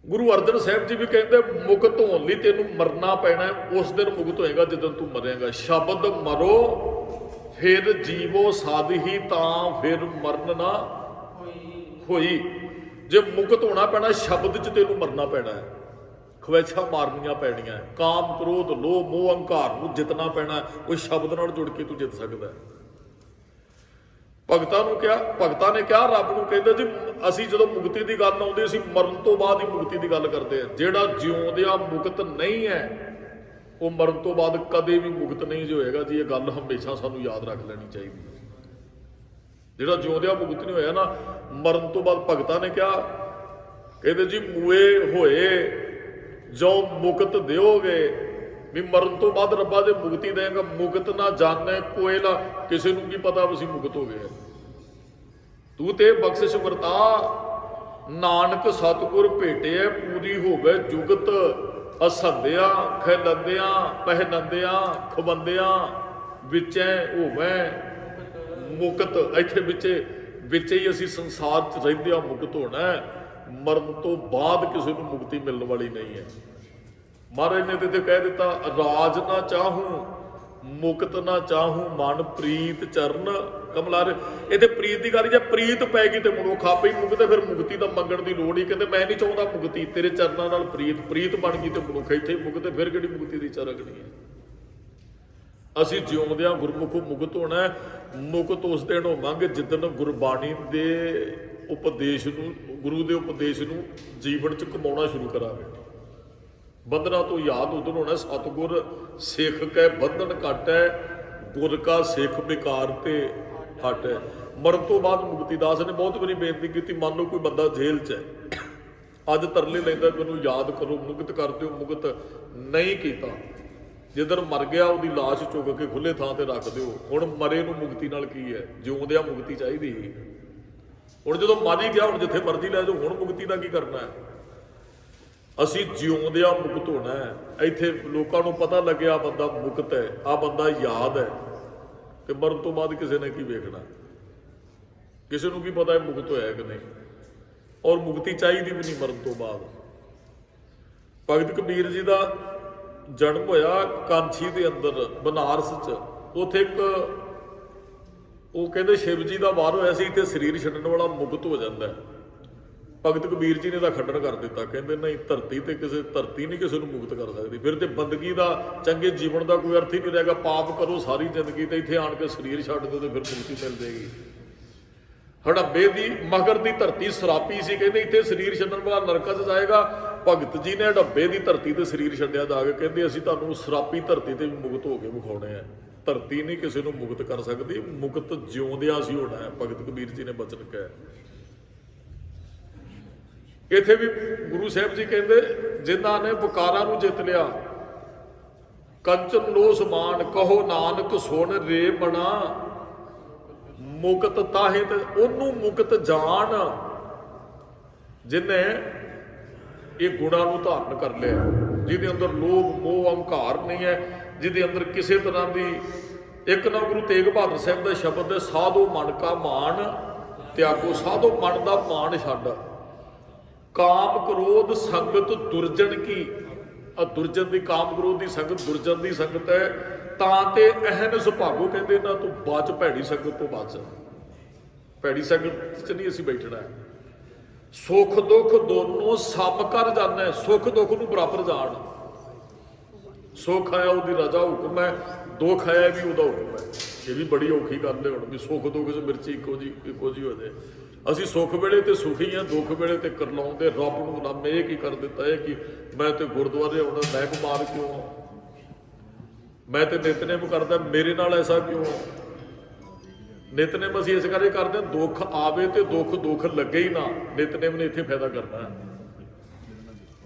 ਗੁਰੂ ਅਰਜਨ ਸਾਹਿਬ ਜੀ ਵੀ ਕਹਿੰਦੇ ਮੁਕਤ ਹੋਣ ਲਈ ਤੈਨੂੰ ਮਰਨਾ ਪੈਣਾ। ਉਸ ਦਿਨ ਮੁਕਤ ਹੋਏਗਾ ਜਦੋਂ ਤੂੰ ਮਰੇਗਾ। ਸ਼ਬਦ ਮਰੋ ਫਿਰ ਜੀਵੋ ਸਾਧੀ, ਤਾਂ ਫਿਰ ਮਰਨ ਨਾ ਹੋਈ। ਜੇ ਮੁਕਤ ਹੋਣਾ ਪੈਣਾ, ਸ਼ਬਦ 'ਚ ਤੈਨੂੰ ਮਰਨਾ ਪੈਣਾ ਹੈ। ਖਵਾਇਸ਼ਾਂ ਮਾਰਨੀਆਂ ਪੈਣੀਆਂ, ਕਾਮ ਕ੍ਰੋਧ ਲੋਭ ਮੋਹ ਅਹੰਕਾਰ ਨੂੰ ਜਿੱਤਣਾ ਪੈਣਾ। ਉਹ ਸ਼ਬਦ ਨਾਲ ਜੁੜ ਕੇ ਤੂੰ ਜਿੱਤ ਸਕਦਾ ਹੈ। ਭਗਤਾਂ ਨੇ ਕਿਹਾ ਰੱਬ ਨੂੰ, ਕਹਿੰਦੇ ਜੀ ਅਸੀਂ ਜਦੋਂ ਮੁਕਤੀ ਦੀ ਗੱਲ ਆਉਂਦੀ, ਅਸੀਂ ਮਰਨ ਤੋਂ ਬਾਅਦ ਹੀ ਮੁਕਤੀ ਦੀ ਗੱਲ ਕਰਦੇ ਹਾਂ। ਜਿਹੜਾ ਜਿਉਂਦਿਆਂ ਮੁਕਤ ਨਹੀਂ ਹੈ, ਉਹ ਮਰਨ ਤੋਂ ਬਾਅਦ ਕਦੇ ਵੀ ਮੁਕਤ ਨਹੀਂ ਜੋ ਹੋਏਗਾ ਜੀ। ਇਹ ਗੱਲ ਹਮੇਸ਼ਾ ਸਾਨੂੰ ਯਾਦ ਰੱਖ ਲੈਣੀ ਚਾਹੀਦੀ ਹੈ। ਜਿਹੜਾ ਜਿਉਂਦਿਆਂ ਮੁਕਤ ਨਹੀਂ ਹੋਇਆ ਨਾ, ਮਰਨ ਤੋਂ ਬਾਅਦ ਭਗਤਾਂ ਨੇ ਕਿਹਾ, ਕਹਿੰਦੇ ਜੀ ਮੂਏ ਹੋਏ ਜੋ ਮੁਕਤ ਦਿਓਗੇ, ਵੀ ਮਰਨ ਤੋਂ ਬਾਅਦ ਰੱਬਾ ਜੇ ਮੁਕਤੀ ਦੇਗਾ। ਮੁਕਤ ਨਾ ਜਾਣੇ ਕੋਈ ਨਾ, ਕਿਸੇ ਨੂੰ ਕੀ ਪਤਾ ਅਸੀਂ ਮੁਕਤ ਹੋ ਗਏ। ਤੂੰ ਤੇ ਬਖਸ਼ਿਸ਼ ਵਰਤਾ, ਨਾਨਕ ਸਤਿਗੁਰ ਭੇਟਿਆ ਪੂਰੀ ਹੋਵੇ ਜੁਗਤ। ਅਸੰਦਿਆਂ ਖਲੰਦਿਆਂ ਪਹਿਨੰਦਿਆਂ ਖਵੰਦਿਆਂ ਵਿੱਚੇ ਹੋਵੇ ਮੁਕਤ। ਇੱਥੇ ਵਿੱਚੇ ਹੀ ਅਸੀਂ ਸੰਸਾਰ 'ਚ ਰਹਿੰਦਿਆਂ ਮੁਕਤ ਹੋਣਾ। ਮਰਨ ਤੋਂ ਬਾਅਦ ਕਿਸੇ ਨੂੰ ਮੁਕਤੀ ਮਿਲਣ ਵਾਲੀ ਨਹੀਂ ਹੈ। ਮਹਾਰਾਜ ਨੇ ਤੇ ਕਹਿ ਦਿੱਤਾ, ਰਾਜ ਨਾ ਚਾਹੂੰ ਮੁਕਤ ਨਾ ਚਾਹੂੰ, ਮਨ ਪ੍ਰੀਤ ਚਰਨ ਕਮਲਾਰੇ। ਇਹ ਤੇ ਪ੍ਰੀਤ ਦੀ ਗੱਲ, ਜੇ ਪ੍ਰੀਤ ਪੈ ਗਈ ਤੇ ਮਨੁੱਖ ਆਪੇ ਹੀ ਮੁਕਤ। ਫਿਰ ਮੁਕਤੀ ਦਾ ਮੰਗਣ ਦੀ ਲੋੜ ਹੀ। ਕਹਿੰਦੇ ਮੈਂ ਨਹੀਂ ਚਾਹੁੰਦਾ ਮੁਕਤੀ, ਤੇਰੇ ਚਰਨਾਂ ਨਾਲ ਪ੍ਰੀਤ ਬਣ ਗਈ ਤੇ ਮਨੁੱਖ ਇੱਥੇ ਮੁਕਤ। ਫਿਰ ਕਿਹੜੀ ਮੁਕਤੀ ਦੀ ਇੱਛਾ ਰੱਖਣੀ ਹੈ? ਅਸੀਂ ਜਿਉਂਦਿਆਂ ਗੁਰਮੁਖ ਮੁਕਤ ਹੋਣਾ। ਮੁਕਤ ਉਸ ਦਿਨ ਹੋਵਾਂਗੇ ਜਿੱਦਣ ਗੁਰਬਾਣੀ ਦੇ ਉਪਦੇਸ਼ ਨੂੰ, ਗੁਰੂ ਦੇ ਉਪਦੇਸ਼ ਨੂੰ ਜੀਵਨ 'ਚ ਕਮਾਉਣਾ ਸ਼ੁਰੂ ਕਰਾਂਗੇ। ਬੰਧਨਾਂ ਤੋਂ ਯਾਦ ਉਦੋਂ ਹੋਣਾ, ਸਤਿਗੁਰ ਸਿੱਖ ਕੈ ਬੰਧਨ ਘਟੈ, ਗੁਰ ਕਾ ਸਿੱਖ ਬੇਕਾਰ ਤੇ ਹਟੈ। ਮਰਨ ਤੋਂ ਬਾਅਦ ਮੁਕਤੀ। ਦਾਸ ਨੇ ਬਹੁਤ ਵਾਰੀ ਬੇਨਤੀ ਕੀਤੀ, ਮੰਨ ਲਓ ਕੋਈ ਬੰਦਾ ਜੇਲ੍ਹ 'ਚ ਹੈ, ਅੱਜ ਤਰਲੇ ਲੈਂਦਾ ਮੈਨੂੰ ਯਾਦ ਕਰੋ, ਮੁਕਤ ਕਰ ਦਿਓ। ਮੁਕਤ ਨਹੀਂ ਕੀਤਾ। ਜਿੱਦਣ ਮਰ ਗਿਆ ਉਹਦੀ ਲਾਸ਼ ਚੁੱਕ ਕੇ ਖੁੱਲੇ ਥਾਂ ਤੇ ਰੱਖ ਦਿਓ। ਹੁਣ ਮਰੇ ਨੂੰ ਮੁਕਤੀ ਨਾਲ ਕੀ ਹੈ? ਜਿਉਂਦਿਆਂ ਮੁਕਤੀ ਚਾਹੀਦੀ ਸੀ। ਹੁਣ ਜਦੋਂ ਮਰ ਹੀ ਗਿਆ, ਹੁਣ ਜਿੱਥੇ ਮਰਜ਼ੀ ਲੈ ਜਾਓ, ਹੁਣ ਮੁਕਤੀ ਦਾ ਕੀ ਕਰਨਾ ਹੈ? ਅਸੀਂ ਜਿਉਂਦਿਆਂ ਮੁਕਤ ਹੋਣਾ ਹੈ। ਇੱਥੇ ਲੋਕਾਂ ਨੂੰ ਪਤਾ ਲੱਗਿਆ ਬੰਦਾ ਮੁਕਤ ਹੈ, ਆ ਬੰਦਾ ਯਾਦ ਹੈ, ਤੇ ਮਰਨ ਤੋਂ ਬਾਅਦ ਕਿਸੇ ਨੇ ਕੀ ਵੇਖਣਾ? ਕਿਸੇ ਨੂੰ ਕੀ ਪਤਾ ਹੈ ਮੁਕਤ ਹੋਇਆ ਕਿ ਨਹੀਂ? ਔਰ ਮੁਕਤੀ ਚਾਹੀਦੀ ਵੀ ਨਹੀਂ ਮਰਨ ਤੋਂ ਬਾਅਦ। ਭਗਤ ਕਬੀਰ ਜੀ ਦਾ ਜਨਮ ਹੋਇਆ ਕਾਂਛੀ ਦੇ ਅੰਦਰ ਬਨਾਰਸ 'ਚ। ਉੱਥੇ ਇੱਕ ਉਹ ਕਹਿੰਦੇ ਸ਼ਿਵ ਜੀ ਦਾ ਵਾਰ ਹੋਇਆ ਸੀ, ਇੱਥੇ ਸਰੀਰ ਛੱਡਣ ਵਾਲਾ ਮੁਕਤ ਹੋ ਜਾਂਦਾ ਹੈ। ਭਗਤ ਕਬੀਰ ਜੀ ਨੇ ਤਾਂ ਖੰਡਨ ਕਰ ਦਿੱਤਾ। ਕਹਿੰਦੇ ਨਹੀਂ, ਧਰਤੀ ਨਹੀਂ ਕਿਸੇ ਨੂੰ ਮੁਕਤ ਕਰ ਸਕਦੀ। ਫਿਰ ਤੇ ਬੰਦਗੀ ਦਾ, ਚੰਗੇ ਜੀਵਨ ਦਾ ਕੋਈ ਅਰਥ ਹੀ ਨਹੀਂ ਰਹੇਗਾ। ਪਾਪ ਕਰੋ ਸਾਰੀ ਜ਼ਿੰਦਗੀ ਤੇ ਇੱਥੇ ਆਣ ਕੇ ਸਰੀਰ ਛੱਡ ਦਿਓ ਤੇ ਫਿਰ ਮੁਕਤੀ ਮਿਲ ਜਾਏਗੀ। ਹੜੰਬੇ ਦੀ ਮਗਰ ਦੀ ਧਰਤੀ ਸਰਾਪੀ ਸੀ, ਕਹਿੰਦੇ ਇੱਥੇ ਸਰੀਰ ਛੱਡਣ ਵਾਲਾ ਨਰਕਾਂ 'ਚ ਜਾਏਗਾ। ਭਗਤ ਜੀ ਨੇ ਹੜੰਬੇ ਦੀ ਧਰਤੀ ਤੇ ਸਰੀਰ ਛੱਡਿਆ ਜਾ ਕੇ, ਕਹਿੰਦੇ ਅਸੀਂ ਤੁਹਾਨੂੰ ਸਰਾਪੀ ਧਰਤੀ ਤੇ ਵੀ ਮੁਕਤ ਹੋ ਕੇ ਵਿਖਾਉਣੇ ਆ। ਧਰਤੀ ਨਹੀਂ ਕਿਸੇ ਨੂੰ ਮੁਕਤ ਕਰ ਸਕਦੀ, ਮੁਕਤ ਜਿਉਂਦਿਆਂ ਸੀ ਹੋਣਾ ਹੈ। ਭਗਤ ਕਬੀਰ ਜੀ ਨੇ ਬਚਨ ਕਿਹਾ। ਇੱਥੇ ਵੀ ਗੁਰੂ ਸਾਹਿਬ ਜੀ ਕਹਿੰਦੇ ਜਿਨ੍ਹਾਂ ਨੇ ਵਿਕਾਰਾਂ ਨੂੰ ਜਿੱਤ ਲਿਆ, ਕੰਚਨ ਲੋ ਸਮਾਨ ਕਹੋ ਨਾਨਕ ਸੁਣ ਰੇ ਬਣਾ, ਮੁਕਤ ਤਾਹੇ ਤੇ ਉਹਨੂੰ ਮੁਕਤ ਜਾਣ ਜਿਨੇ ਇਹ ਗੁਣਾਂ ਨੂੰ ਧਾਰਨ ਕਰ ਲਿਆ, ਜਿਹਦੇ ਅੰਦਰ ਲੋਭ ਮੋਹ ਅਹੰਕਾਰ ਨਹੀਂ ਹੈ, ਜਿਹਦੇ ਅੰਦਰ ਕਿਸੇ ਤਰ੍ਹਾਂ ਦੀ ਇੱਕ ਨਾ ਗੁਰੂ ਤੇਗ ਬਹਾਦਰ ਸਾਹਿਬ ਦਾ ਸ਼ਬਦ ਹੈ, ਸਾਧੋ ਮਨ ਕਾ ਮਾਨ ਤਿਆਗੋ, ਸਾਧੋ ਮਨ ਦਾ ਮਾਨ ਛੱਡ, ਕਾਮ ਕ੍ਰੋਧ ਸੰਗਤ ਦੁਰਜਨ ਕੀ। ਦੁਰਜਨ ਦੀ ਕਾਮ ਕ੍ਰੋਧ ਦੀ ਸੰਗਤ ਦੁਰਜਨ ਦੀ ਸੰਗਤ ਹੈ, ਤਾਂ ਤੇ ਅਹਨ ਸੁਭਾਗੋ, ਕਹਿੰਦੇ ਨਾ ਤੂੰ ਬਚ ਭੈੜੀ ਸੰਗਤ ਤੋਂ ਬਚ, ਭੈੜੀ ਸੰਗਤ 'ਚ ਨਹੀਂ ਅਸੀਂ ਬੈਠਣਾ। ਸੁੱਖ ਦੁੱਖ ਦੋਨੋਂ ਸਮ ਕਰ ਜਾਣਾ, ਸੁੱਖ ਦੁੱਖ ਨੂੰ ਬਰਾਬਰ ਜਾਣ। ਸੁੱਖ ਆਇਆ ਉਹਦੀ ਰਜ਼ਾ ਹੁਕਮ ਹੈ, ਦੁੱਖ ਆਇਆ ਵੀ ਉਹਦਾ ਹੁਕਮ ਹੈ। ਇਹ ਵੀ ਬੜੀ ਔਖੀ ਗੱਲ ਹੈ ਹੁਣ ਵੀ ਸੁੱਖ ਦੁੱਖ 'ਚ ਮਿਰਚੀ ਇੱਕੋ ਜੀ ਹੋ ਜਾਏ। ਅਸੀਂ ਸੁੱਖ ਵੇਲੇ ਤੇ ਸੁਖੀ ਹਾਂ, ਦੁੱਖ ਵੇਲੇ ਤੇ ਕਰਲਾਉਂਦੇ ਰੱਬ ਨੂੰ ਨਾਮ। ਇਹ ਕੀ ਕਰ ਦਿੱਤਾ ਹੈ ਕਿ ਮੈਂ ਤੇ ਗੁਰਦੁਆਰੇ ਆਉਣਾ, ਮੈਂ ਬਿਮਾਰ ਕਿਉਂ ਹਾਂ, ਮੈਂ ਤੇ ਨਿਤਨੇਮ ਕਰਦਾ, ਮੇਰੇ ਨਾਲ ਐਸਾ ਕਿਉਂ। ਨਿਤਨੇਮ ਅਸੀਂ ਇਸ ਕਰਕੇ ਕਰਦੇ ਹਾਂ, ਦੁੱਖ ਆਵੇ ਤੇ ਦੁੱਖ ਲੱਗੇ ਹੀ ਨਾ। ਨਿਤਨੇਮ ਨੇ ਇੱਥੇ ਫਾਇਦਾ ਕਰਨਾ ਹੈ।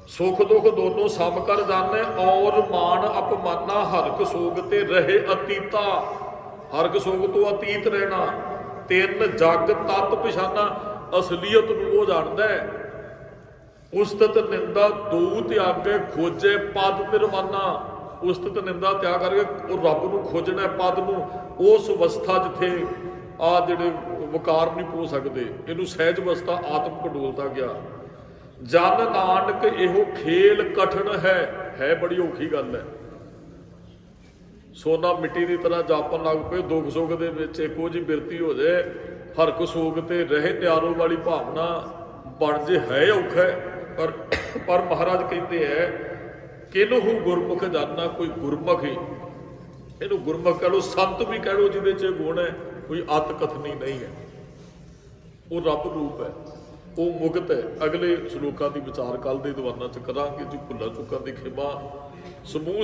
ਸੁੱਖ ਦੁੱਖ ਦੋਨੋਂ ਸਮ ਕਰ ਜਾਣੇ, ਔਰ ਮਾਨ ਅਪਮਾਨਾ ਹਰਕ ਸੋਗ ਤੇ ਰਹੇ ਅਤੀਤਾ, ਹਰਕ ਸੋਗ ਤੋਂ ਅਤੀਤ ਰਹਿਣਾ। ਤਿੰਨ ਜਗ ਤਤ ਪਛਾਨਾ, ਅਸਲੀਅਤ ਨੂੰ ਉਹ ਜਾਣਦਾ ਹੈ। ਉਸਤਤ ਨਿੰਦਾ ਦੋ ਤਿਆਗੇ ਖੋਜੇ ਪਦ ਨਿਰਮਾਨਾ, ਉਸਤਤ ਨਿੰਦਾ ਤਿਆਗ ਕਰਕੇ ਉਹ ਰੱਬ ਨੂੰ ਖੋਜਣਾ, ਪਦ ਨੂੰ, ਉਸ ਅਵਸਥਾ ਜਿੱਥੇ ਆ ਜਿਹੜੇ ਵਕਾਰ ਨਹੀਂ ਪੋ ਸਕਦੇ, ਇਹਨੂੰ ਸਹਿਜ ਅਵਸਥਾ ਆਤਮ ਕਡੋਲਤਾ ਗਿਆ। ਜਨ ਨਾਨਕ ਇਹੋ ਖੇਲ ਕਠਨ ਹੈ ਬੜੀ ਔਖੀ ਗੱਲ ਹੈ। ਸੋਨਾ ਮਿੱਟੀ ਦੀ ਤਰ੍ਹਾਂ ਜਾਪਣ ਲੱਗ ਪਏ, ਦੁੱਖ ਸੁੱਖ ਦੇ ਵਿੱਚ ਇੱਕੋ ਜਿਹੀ ਬਿਰਤੀ ਹੋ ਜਾਏ, ਹਰਕ ਸੋਗ ਤੇ ਰਹੇ ਤਿਆਰੋ ਵਾਲੀ ਭਾਵਨਾ ਬਣ ਜੇ, ਹੈ ਔਖਾ। ਪਰ ਮਹਾਰਾਜ ਕਹਿੰਦੇ ਹੈ ਕਿਨਹੂ ਗੁਰਮੁਖ ਜਾਨਾ, ਕੋਈ ਗੁਰਮੁਖ ਹੀ, ਇਹਨੂੰ ਗੁਰਮੁਖ ਕਹਿ ਲਓ, ਸੰਤ ਵੀ ਕਹਿ ਲਓ, ਜਿਹਦੇ 'ਚ ਗੁਣ ਹੈ, ਕੋਈ ਅਤ ਕਥਨੀ ਨਹੀਂ ਹੈ। ਉਹ ਰੱਬ ਰੂਪ ਹੈ, ਉਹ ਮੁਕਤ ਹੈ। ਅਗਲੇ ਸ਼ਲੋਕਾਂ ਦੀ ਵਿਚਾਰ ਕੱਲ ਦੇ ਦੀਵਾਨਾਂ 'ਚ ਕਰਾਂਗੇ ਜੀ। ਭੁੱਲਾਂ ਚੁੱਕਾਂ ਦੀ ਖਿਮਾ। ਸਮੂਹ